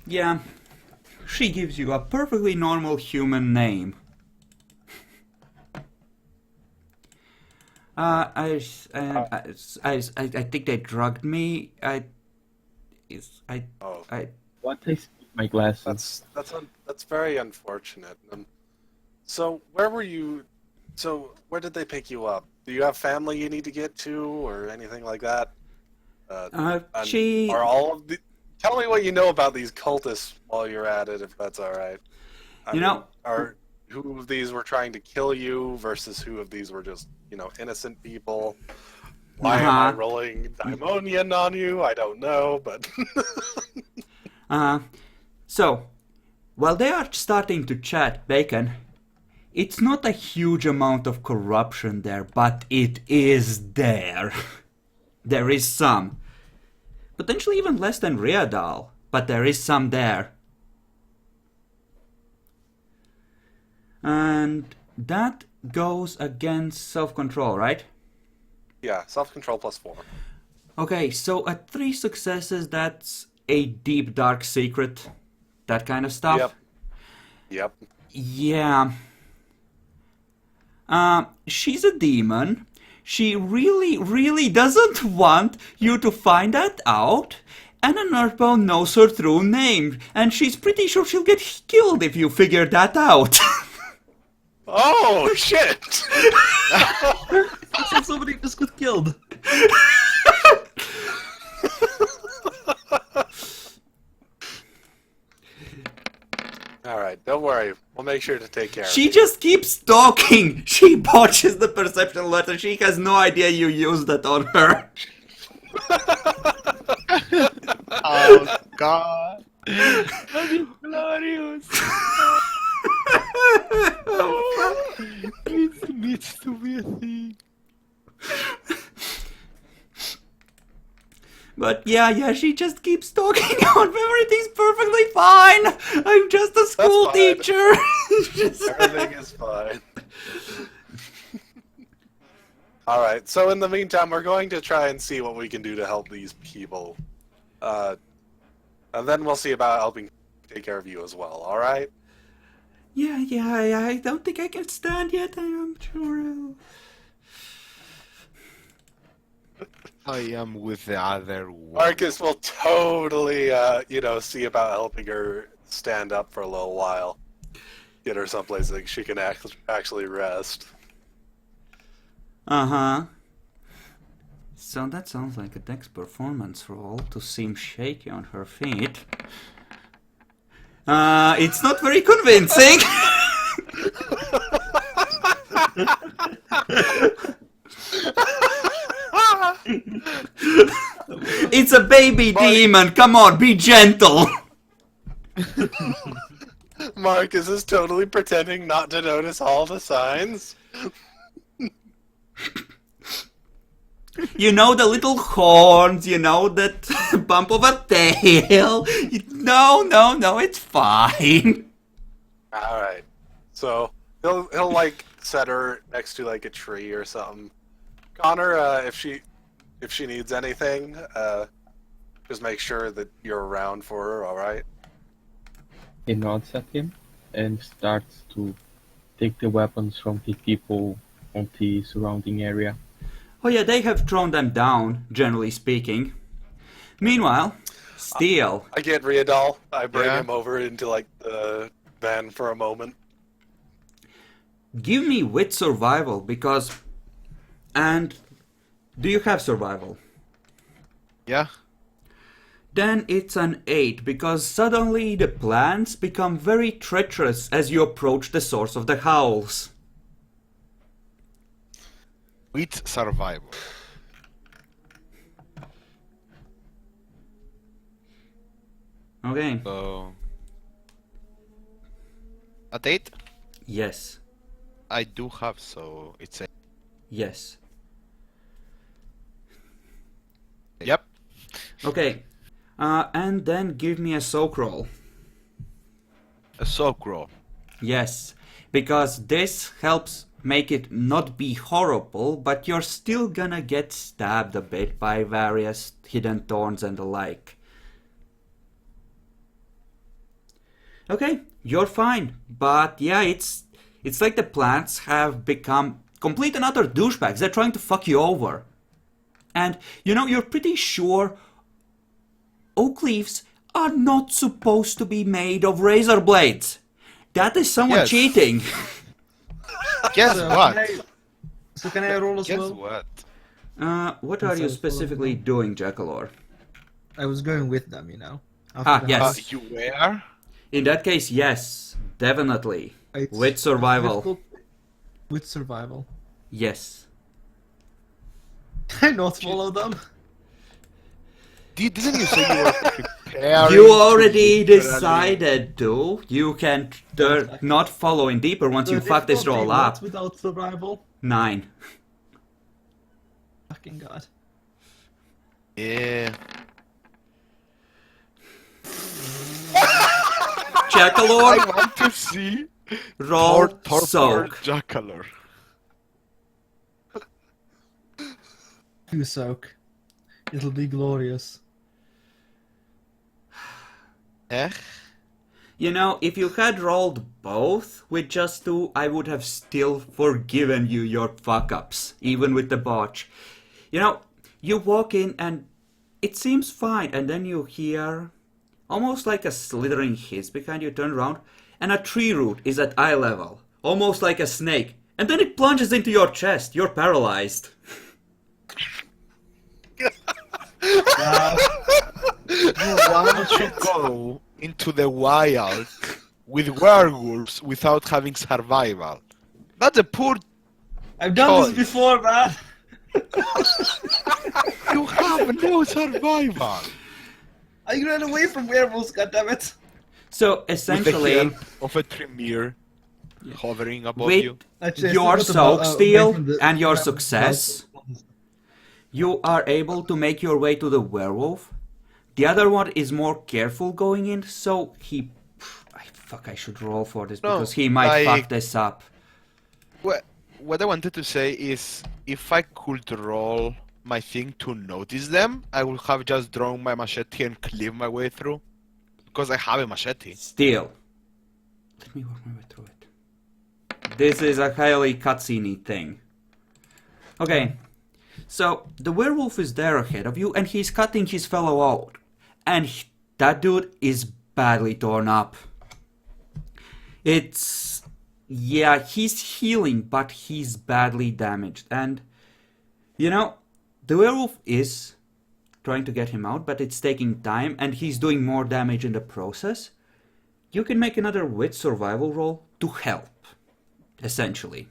Yeah, she gives you a perfectly normal human name. I think they drugged me. Oh, What I see my glasses. that's very unfortunate. So where were you? So where did they pick you up? Do you have family you need to get to, or anything like that? And She. are all of the? Tell me what you know about these cultists while you're at it, if that's all right. I You mean, know- are who of these were trying to kill you versus who of these were just innocent people? Why am I Uh-huh. rolling Daimonian on you? I don't know, but So, while they are starting to chat, Bacon, it's not a huge amount of corruption there, but it is there. There is some. Potentially even less than Riadal, but there is some there. And that goes against self-control, right? yeah, self-control +4. Okay, so at 3 successes, that's a deep dark secret. That kind of stuff. Yep. Yeah. She's a demon. She really, really doesn't want you to find that out. And an earthbound knows her true name, and she's pretty sure she'll get killed if you figure that out. Oh shit! So somebody just got killed. All right, don't worry. We'll make sure to take care of She you. just keeps talking. She botches the perception letter. She has no idea you used that on her. Oh god. Glorious. It needs to be a thing. But yeah, she just keeps talking on. Everything's perfectly fine. I'm just a school fine. teacher. Everything is fine. All right. So in the meantime, we're going to try and see what we can do to help these people, and then we'll see about helping take care of you as well. All right. Yeah, I don't think I can stand yet. I'm sure. I am with the other one. Marcus will totally, see about helping her stand up for a little while. Get her someplace that she can actually rest. Uh-huh. So that sounds like a Dex performance roll to seem shaky on her feet. It's not very convincing. It's a baby demon. Come on, be gentle. Marcus is totally pretending not to notice all the signs. You know the little horns, you know that bump of a tail. No, it's fine. All right. So he'll like set her next to like a tree or something. Connor, if she needs anything, just make sure that you're around for her. All right. He nods at him and starts to take the weapons from the people on the surrounding area. Oh yeah, they have thrown them down, generally speaking. Meanwhile, Steel. I get Riadal. I bring Yeah. him over into like the van for a moment. Give me with survival, because... And... Do you have survival? Yeah. Then it's an 8, because suddenly the plants become very treacherous as you approach the source of the howls. With survival. Okay. So. At 8? Yes. I do have, so it's a. Yes. Yep. Okay. And then give me a soak roll. A soak roll. Yes. Because this helps make it not be horrible, but you're still gonna get stabbed a bit by various hidden thorns and the like. Okay, you're fine. But yeah, it's like the plants have become complete and utter douchebags. They're trying to fuck you over. And, you know, you're pretty sure oak leaves are not supposed to be made of razor blades. That is someone Yes. cheating. Guess So what? can I roll as Guess well? what? What are you So, specifically doing, Jackalor? I was going with them, you know. Ah, yes. You were? In that case, yes, definitely. It's With survival. difficult with survival. Yes. Can I not follow them? Didn't you say you were preparing? You to already literally- decided to. You can not follow in deeper once you The fuck this difficulty roll up. what without survival. 9. Fucking god. Yeah. Jackalor, I want to see roll Torpor soak. Jackalor. You soak. It'll be glorious. Eh? You know, if you had rolled both with just 2, I would have still forgiven you your fuck-ups, even with the botch. You know, you walk in and it seems fine, and then you hear almost like a slithering hiss behind you. Turn around, and a tree root is at eye level, almost like a snake, and then it plunges into your chest. You're paralyzed. You want to go into the wild with werewolves without having survival. That's a poor. I've done Choice. this before, man. You have no survival. I ran away from werewolves, goddammit. So With the essentially, help of a Tremere hovering above with you. Actually, I your still got soak away steal from the- and your success, you are able to make your way to the werewolf. The other one is more careful going in, so he... I should roll for this No, because he might like- fuck this up. What I wanted to say is, if I could roll my thing to notice them, I would have just drawn my machete and cleave my way through. Because I have a machete. Steal. Let me work my way through it. This is a highly cutscene thing. Okay. So, the werewolf is there ahead of you, and he's cutting his fellow out. And that dude is badly torn up. It's... Yeah, he's healing, but he's badly damaged. And, you know, the werewolf is trying to get him out, but it's taking time, and he's doing more damage in the process. You can make another wit survival roll to help, essentially.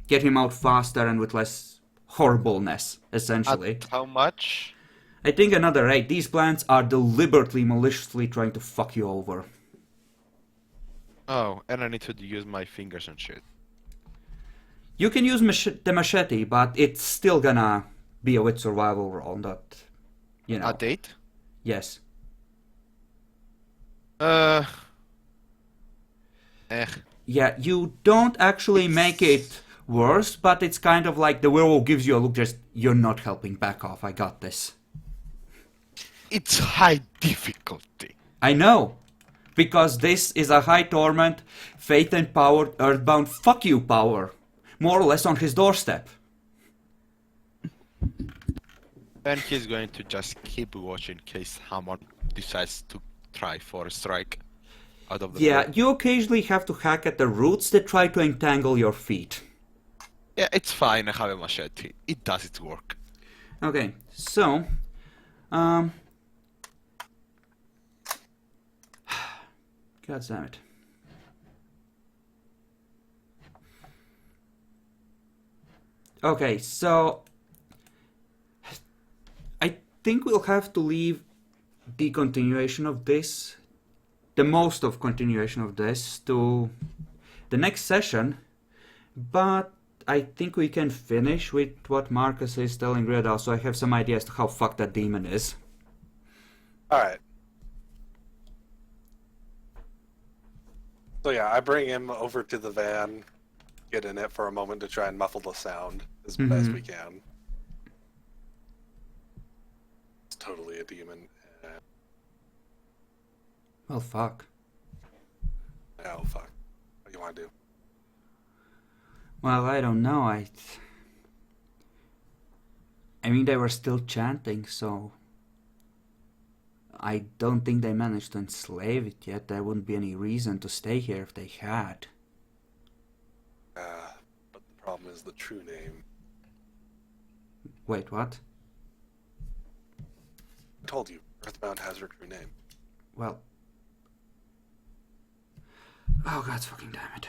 Get him out faster and with less horribleness, essentially. At how much? I think another 8. These plants are deliberately, maliciously trying to fuck you over. Oh, and I need to use my fingers and shit. You can use the machete, but it's still gonna be a wit survival roll, not, you know. A date? Yes. Eh. Yeah, you don't actually make it worse, but it's kind of like the werewolf gives you a look, just, you're not helping, back off, I got this. It's high difficulty. I know, because this is a high torment, faith-empowered, earthbound fuck you power, more or less on his doorstep. And he's going to just keep watching in case someone decides to try for a strike out of the Yeah, blue. you occasionally have to hack at the roots that try to entangle your feet. Yeah, it's fine. I have a machete. It does its work. Okay, so, God damn it. Okay, so I think we'll have to leave the continuation of this, the most of continuation of this, to the next session, but I think we can finish with what Marcus is telling Reda, so I have some idea as to how fucked that demon is. Alright. So yeah, I bring him over to the van, get in it for a moment to try and muffle the sound as best we can. It's totally a demon. Well, fuck. Oh, fuck. What do you want to do? Well, I don't know, I mean, they were still chanting, so I don't think they managed to enslave it yet. There wouldn't be any reason to stay here if they had. But the problem is the true name. Wait, what? I told you, Earthbound has her true name. Well... Oh, God fucking damn it.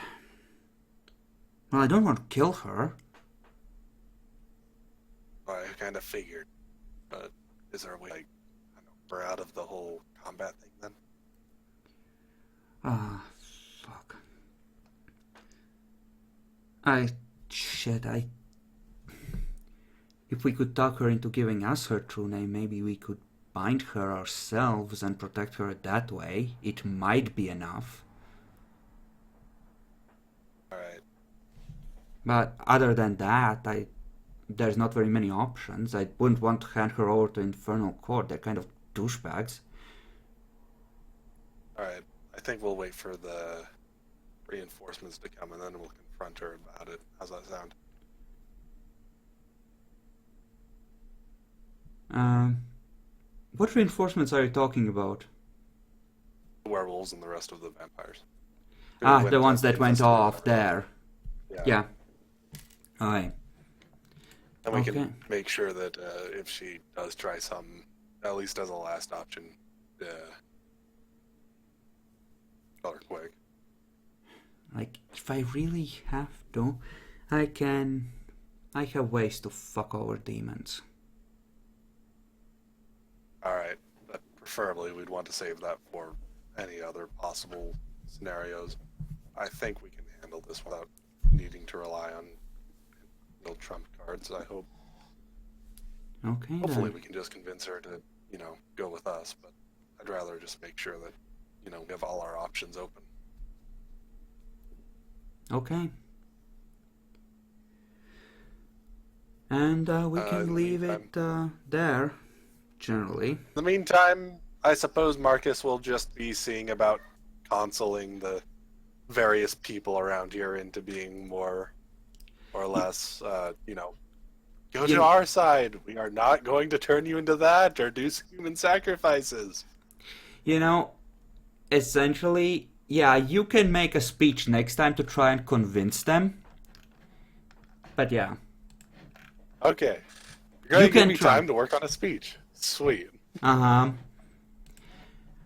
Well, I don't want to kill her. I kind of figured. But is there a way, like, I don't know, we're out of the whole combat thing then? Ah, fuck. Shit, If we could talk her into giving us her true name, maybe we could bind her ourselves and protect her that way. It might be enough. Alright. But other than that, there's not very many options. I wouldn't want to hand her over to Infernal Court. They're kind of douchebags. Alright. I think we'll wait for the reinforcements to come and then we'll confront her about it. How's that sound? What reinforcements are you talking about? The werewolves and the rest of the vampires. Ah, the ones that went off there. Yeah. Yeah. Alright. And we Okay. can make sure that if she does try some, at least as a last option, kill her quick. Like, if I really have to, I have ways to fuck over demons. Alright, but preferably we'd want to save that for any other possible scenarios. I think we can handle this without needing to rely on real trump cards, I hope. Okay, Hopefully then. we can just convince her to, go with us, but I'd rather just make sure that, we have all our options open. Okay. And we in can the leave it there, generally. In the meantime, I suppose Marcus will just be seeing about consoling the various people around here into being more or less, go to our side. We are not going to turn you into that or do human sacrifices. Essentially, yeah, you can make a speech next time to try and convince them. But yeah. Okay. You're going You to give can me try. time to work on a speech. Sweet. Uh-huh.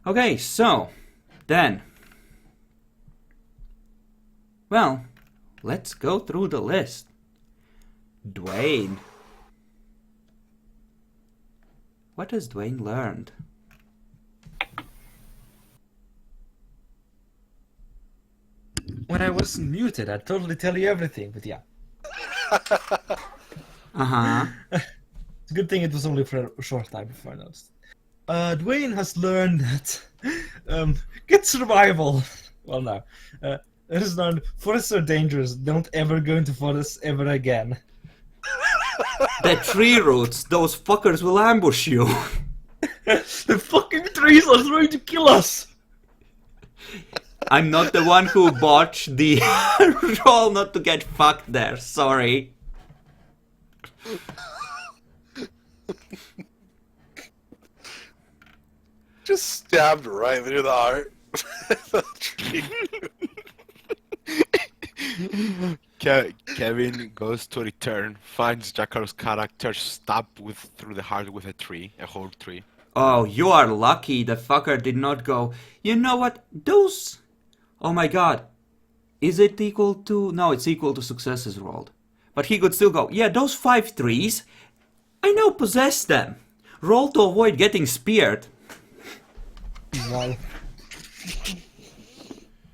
Okay, so, then. Well, let's go through the list. Dwayne. What has Dwayne learned? When I wasn't muted, I'd totally tell you everything, but yeah. Uh-huh. It's a good thing it was only for a short time before I noticed. Dwayne has learned that get survival. Well, no. It has learned forests are dangerous. Don't ever go into forests ever again. The tree roots, those fuckers will ambush you. The fucking trees are trying to kill us! I'm not the one who botched the roll not to get fucked there, sorry. Just stabbed right through the heart. The tree. Kevin goes to return, finds Jackar's character stabbed through the heart with a whole tree. Oh, you are lucky the fucker did not go, you know what, those... Oh my god. Is it equal to... No, it's equal to successes rolled. But he could still go, yeah, those 5 trees, I now possess them. Roll to avoid getting speared. Wow.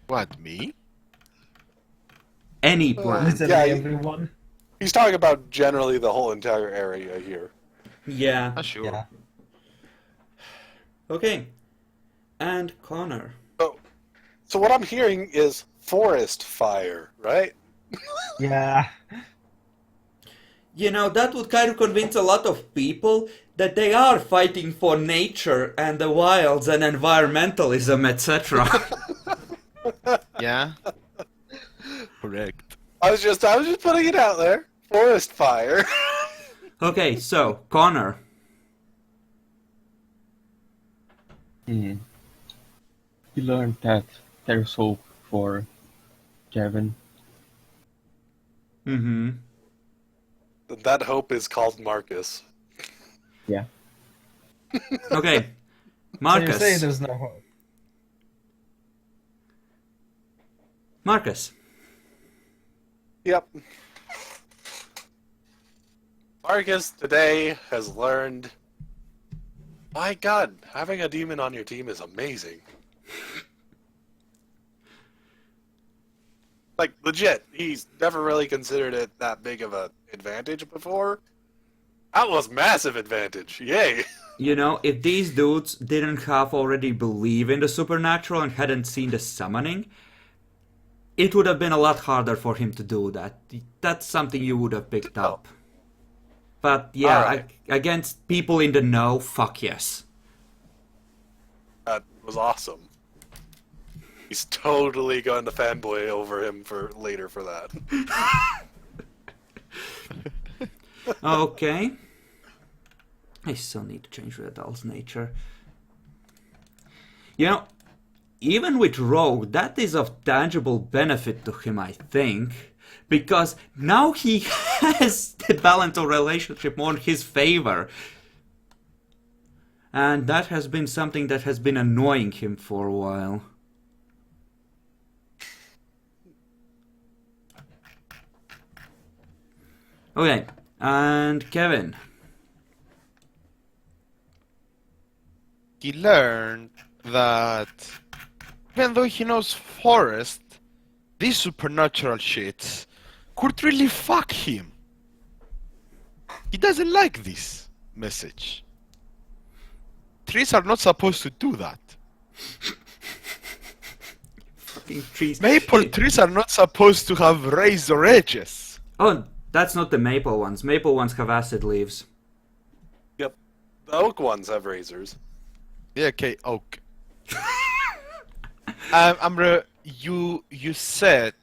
What, me? Any plan. Literally Yeah, everyone. He's talking about generally the whole entire area here. Yeah. Sure. Yeah. Okay. And Connor. So what I'm hearing is forest fire, right? Yeah. You know, that would kind of convince a lot of people that they are fighting for nature and the wilds and environmentalism, etc. Yeah? Correct. I was just putting it out there. Forest fire. Okay, so, Connor. Hmm. We learned that there's hope for Kevin. Mm-hmm. That hope is called Marcus. Yeah. Okay. So you Marcus. say there's no hope. Marcus. Yep. Marcus today has learned, my god, having a demon on your team is amazing. Like, legit, he's never really considered it that big of an advantage before. That was massive advantage, yay! You know, if these dudes didn't have already believe in the supernatural and hadn't seen the summoning, it would have been a lot harder for him to do that. That's something you would have picked up. But yeah, Alright. against people in the know, fuck yes. That was awesome. He's totally going to fanboy over him for later for that. Okay. I still need to change Redal's nature. You know, even with Rogue, that is of tangible benefit to him, I think. Because now he has the balance of relationship more in his favor. And that has been something that has been annoying him for a while. Okay, and Kevin. He learned that even though he knows forest, these supernatural shits could really fuck him. He doesn't like this message. Trees are not supposed to do that. Fucking trees. Maple trees are not supposed to have razor edges. Oh, that's not the maple ones. Maple ones have acid leaves. Yep. The oak ones have razors. Yeah, okay, oak. You said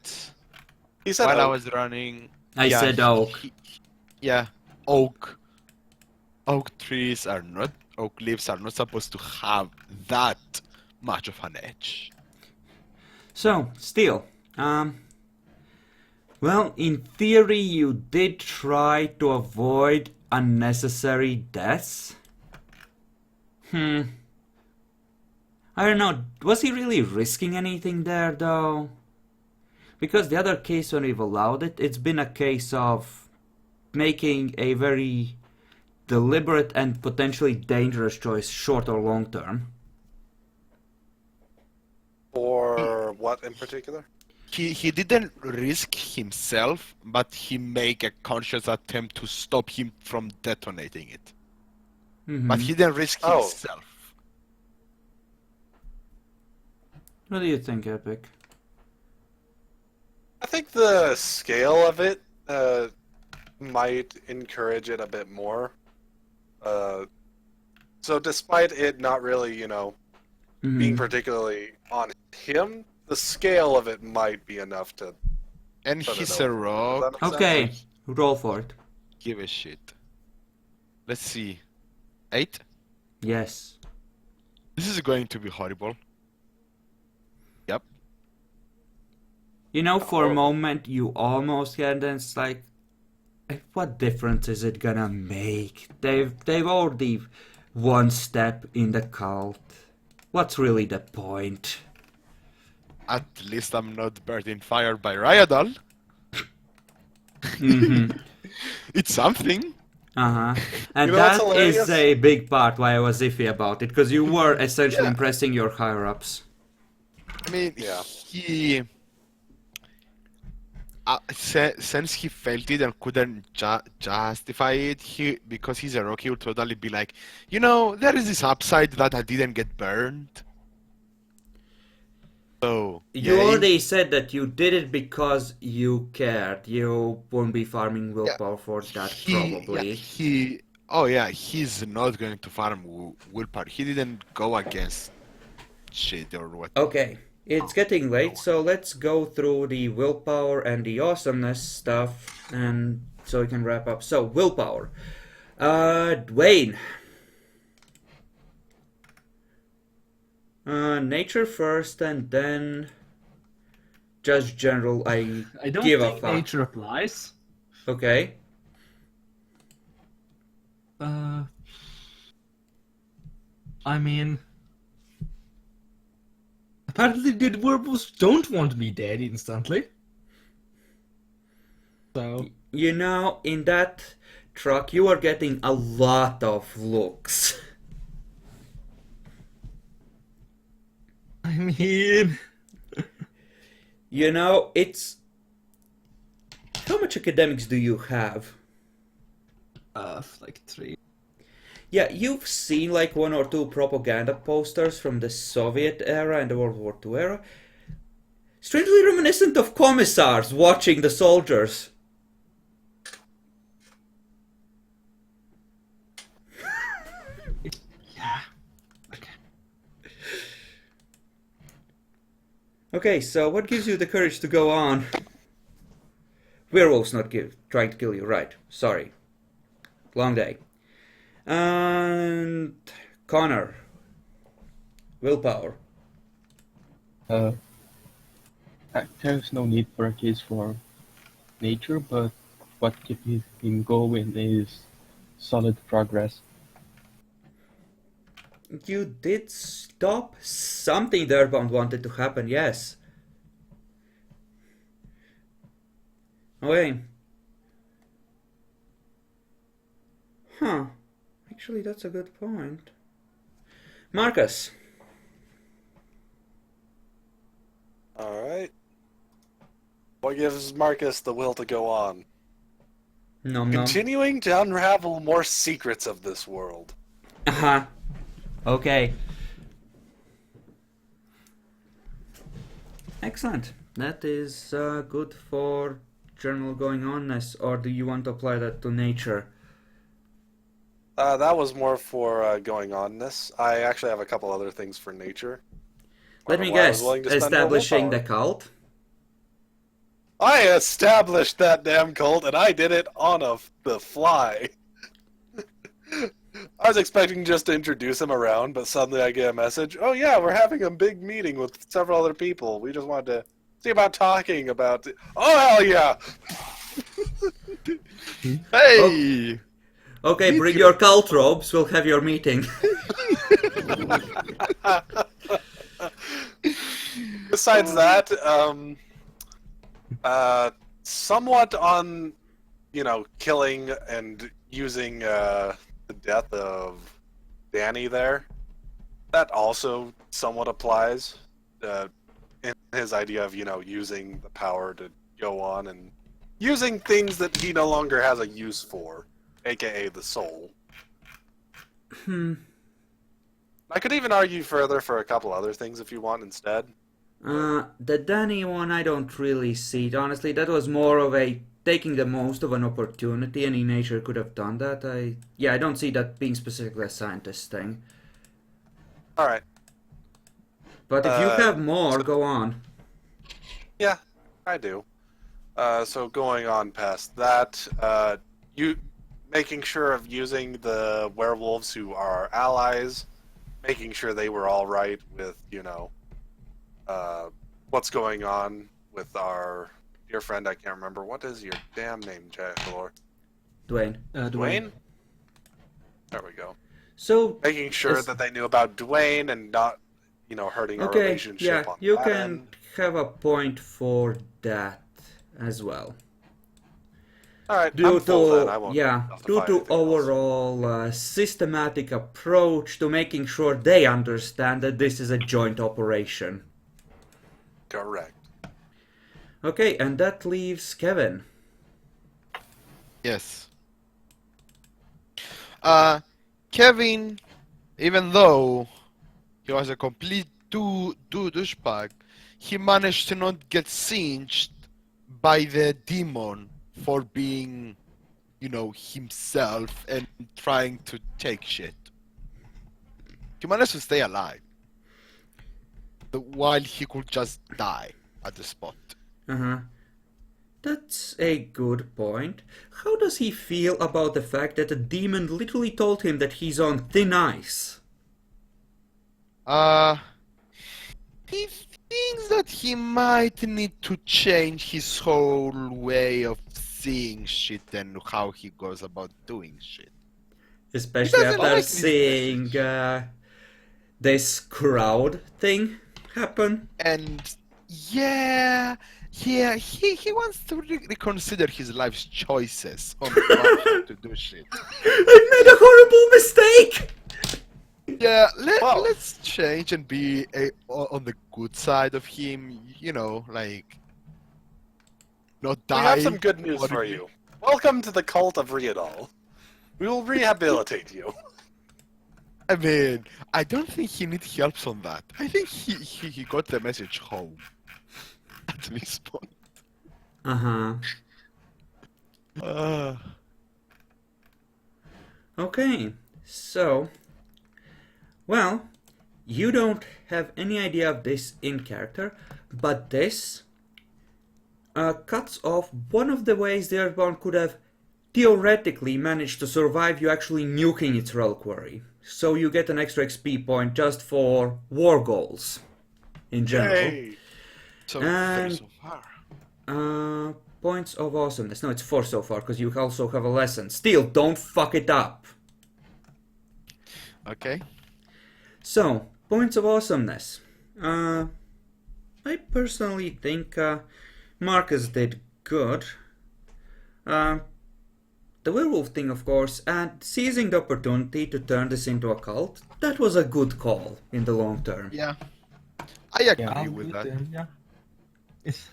He said while I oak. was running. I said oak. Yeah, oak. Oak trees are not. Oak leaves are not supposed to have that much of an edge. So, still, well, in theory, you did try to avoid unnecessary deaths. I don't know, was he really risking anything there, though? Because the other case when we've allowed it, it's been a case of making a very deliberate and potentially dangerous choice, short or long term. Or what in particular? He didn't risk himself, but he made a conscious attempt to stop him from detonating it. But he didn't risk Oh. himself. What do you think, Epic? I think the scale of it might encourage it a bit more. So despite it not really, being particularly on him, the scale of it might be enough to... And Put it he's over. a rogue. Does that make Okay, sense? roll for it. Give a shit. Let's see. 8? Yes. This is going to be horrible. Yep. You know, for Oh. a moment you almost had, and it's like, what difference is it gonna make? They've already one step in the cult. What's really the point? At least I'm not burned in fire by Ryadol. Mm-hmm. It's something. Uh-huh. And You know what's that hilarious? is a big part why I was iffy about it, because you were essentially Yeah. impressing your higher-ups. I mean, Yeah. he. Since he felt it and couldn't justify it, because he's a rock, he would totally be like, there is this upside that I didn't get burned. So You yay. already said that you did it because you cared. You won't be farming willpower for that, probably. He's not going to farm willpower. He didn't go against shit or what. Okay, it's getting late, so let's go through the willpower and the awesomeness stuff, and so we can wrap up. So, willpower. Dwayne. Nature first, and then just general. I don't give a think fuck. nature applies. Okay. I mean, apparently the werewolves don't want me dead instantly. So You know, in that truck, you are getting a lot of looks. I mean, You know, it's. How much academics do you have? like 3. Yeah, you've seen like 1 or 2 propaganda posters from the Soviet era and the World War II era. Strangely reminiscent of commissars watching the soldiers. Yeah. Okay. Okay, so what gives you the courage to go on? Werewolves not trying to kill you, right? Sorry. Long day. And Connor. Willpower. There's no need for a case for nature, but what keeps him going is solid progress. You did stop something the earthbound wanted to happen, yes. Okay. Huh. Actually, that's a good point. Marcus. Alright. What gives Marcus the will to go on? Nom nom. Continuing to unravel more secrets of this world. Uh-huh. Okay. Excellent. That is good for general going onness, or do you want to apply that to nature? That was more for going onness. I actually have a couple other things for nature. Let me Why I was guess. willing to spend more Establishing the willpower. cult? I established that damn cult, and I did it on the fly. I was expecting just to introduce him around, but suddenly I get a message. Oh yeah, we're having a big meeting with several other people. We just wanted to see about talking about it. Oh hell yeah! Hey! Okay, bring your cult robes. We'll have your meeting. Besides that, somewhat on, killing and using the death of Danny there. That also somewhat applies in his idea of, using the power to go on and using things that he no longer has a use for, aka the soul. I could even argue further for a couple other things if you want instead. The Danny one, I don't really see it. Honestly, that was more of a taking the most of an opportunity. Any nature could have done that. I don't see that being specifically a scientist thing. Alright. But if you have more, go on. Yeah, I do. So going on past that, you making sure of using the werewolves who are allies making sure they were all right with, what's going on with our dear friend. I can't remember. What is your damn name, Jackalor? Dwayne. Dwayne? There we go. So, Making sure Yes. that they knew about Dwayne and not, hurting our okay, relationship yeah, on you that can end. have a point for that as well. Alright, Due I'm full then. I to won't yeah, justify due to anything else. overall systematic approach to making sure they understand that this is a joint operation. Correct. Okay, and that leaves Kevin. Yes. Kevin, even though he was a complete douchebag, he managed to not get singed by the demon for being, himself and trying to take shit. He managed to stay alive. While he could just die at the spot. Uh-huh. That's a good point. How does he feel about the fact that the demon literally told him that he's on thin ice? He thinks that he might need to change his whole way of seeing shit and how he goes about doing shit. Especially doesn't after like this seeing this crowd thing happen. And yeah, he wants to reconsider his life's choices on how to do shit. I made a horrible mistake! Yeah, Well- let's change and be on the good side of him, not We die. have some good news for you. Welcome to the cult of Riadol. We will rehabilitate you. I mean, I don't think he needs help on that. I think he got the message home at this point. Uh-huh. Okay, so, well, you don't have any idea of this in character, but this cuts off one of the ways the Earthbound could have theoretically managed to survive you actually nuking its reliquary. So you get an extra XP point just for war goals in general. Yay! So, And- so far. Points of awesomeness. No, it's 4 so far, because you also have a lesson. Still, don't fuck it up. Okay. So, points of awesomeness. I personally think Marcus did good. The werewolf thing, of course, and seizing the opportunity to turn this into a cult, that was a good call in the long term. Yeah. I agree Yeah. with that. Yeah. It's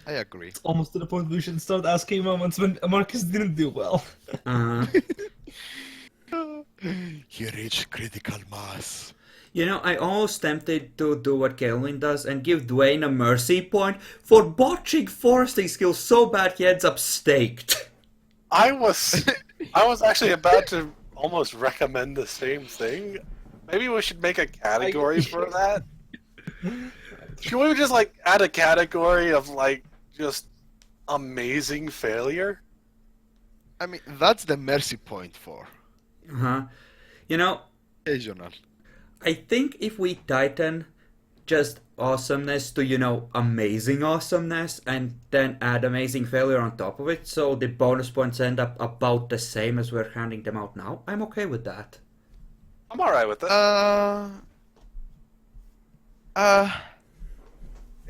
I agree. almost to the point we should start asking moments when Marcus didn't do well. Uh, He reached critical mass. You know, I almost tempted to do what Kaelin does and give Dwayne a mercy point for botching foresting skills so bad he ends up staked. I was actually about to almost recommend the same thing. Maybe we should make a category for that. Should we just add a category of just amazing failure? I mean, that's the mercy point for Uh-huh. You know, occasional. I think if we tighten just awesomeness to, amazing awesomeness and then add amazing failure on top of it, so the bonus points end up about the same as we're handing them out now, I'm okay with that. I'm alright with it.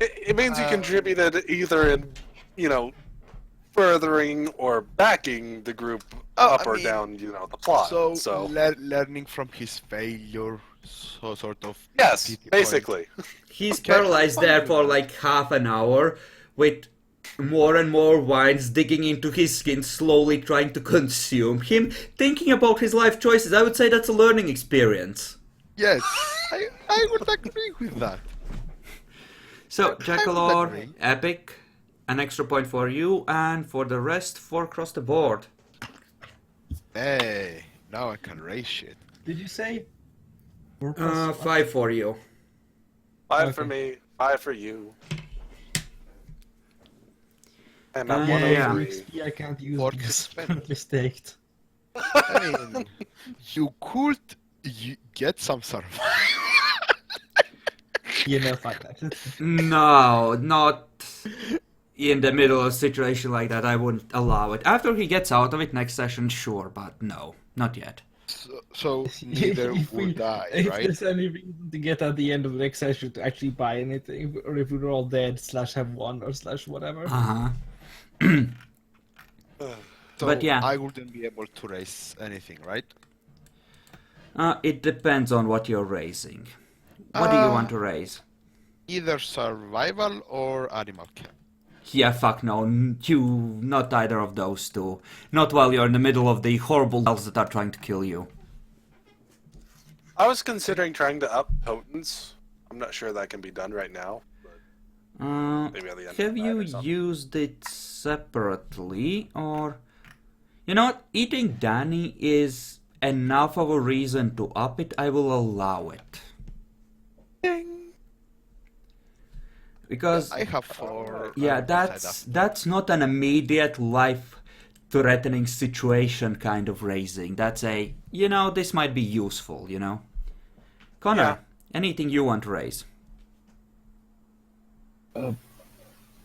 It means you contributed either in, furthering or backing the group up I or mean, down, the plot. So, learning from his failure, so sort of. yes, pity point. basically. He's Okay, paralyzed I'm fine there with for that. half an hour with more and more wines digging into his skin, slowly trying to consume him, thinking about his life choices. I would say that's a learning experience. Yes, I would agree with that. So, I would Jackalor, agree. Epic, an extra point for you, and for the rest, 4 across the board. Hey, now I can raise shit. Did you say? 5 for you. 5 for Okay. me, 5 for you. And I'm Yeah, yeah. 103. I can't use Or because spend. currently staked. I mean, you could You get some survival. You know, fuck that. No, not in the middle of a situation like that. I wouldn't allow it. After he gets out of it next session, sure, but no, not yet. So neither would I, if right? there's any reason to get at the end of the next session to actually buy anything, or if we're all dead, / have one, or / whatever. Uh huh. So But yeah. I wouldn't be able to raise anything, right? It depends on what you're raising. What do you want to raise? Either survival or animal care. Yeah, fuck no. Not either of those two. Not while you're in the middle of the horrible elves that are trying to kill you. I was considering trying to up potence. I'm not sure that can be done right now. Maybe at the end Have of the you night or something. used it separately, or... You know what? Eating Danny is enough of a reason to up it. I will allow it. Because... I have 4. Yeah, beside that's not an immediate life-threatening situation kind of raising. That's a, you know, this might be useful, you know? Connor, Yeah. anything you want to raise?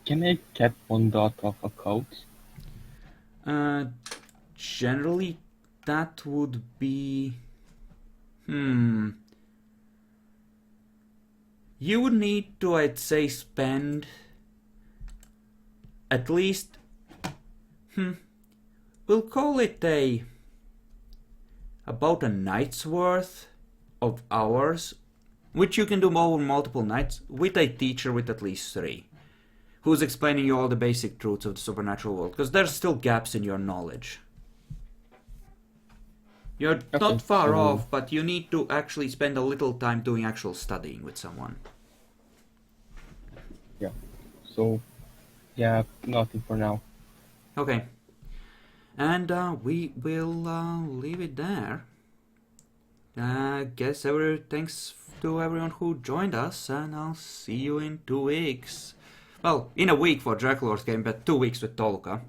Can I get 1 dot off a couch? Generally, that would be... You would need to, I'd say, spend... At least... We'll call it about a night's worth of hours, which you can do over multiple nights, with a teacher with at least 3. Who's explaining you all the basic truths of the supernatural world, because there's still gaps in your knowledge. You're not far off, but you need to actually spend a little time doing actual studying with someone. Yeah. So, yeah, nothing for now. Okay. And we will leave it there. Guess thanks to everyone who joined us, and I'll see you in 2 weeks. Well, in a week for Draculor's game, but 2 weeks with Toluca.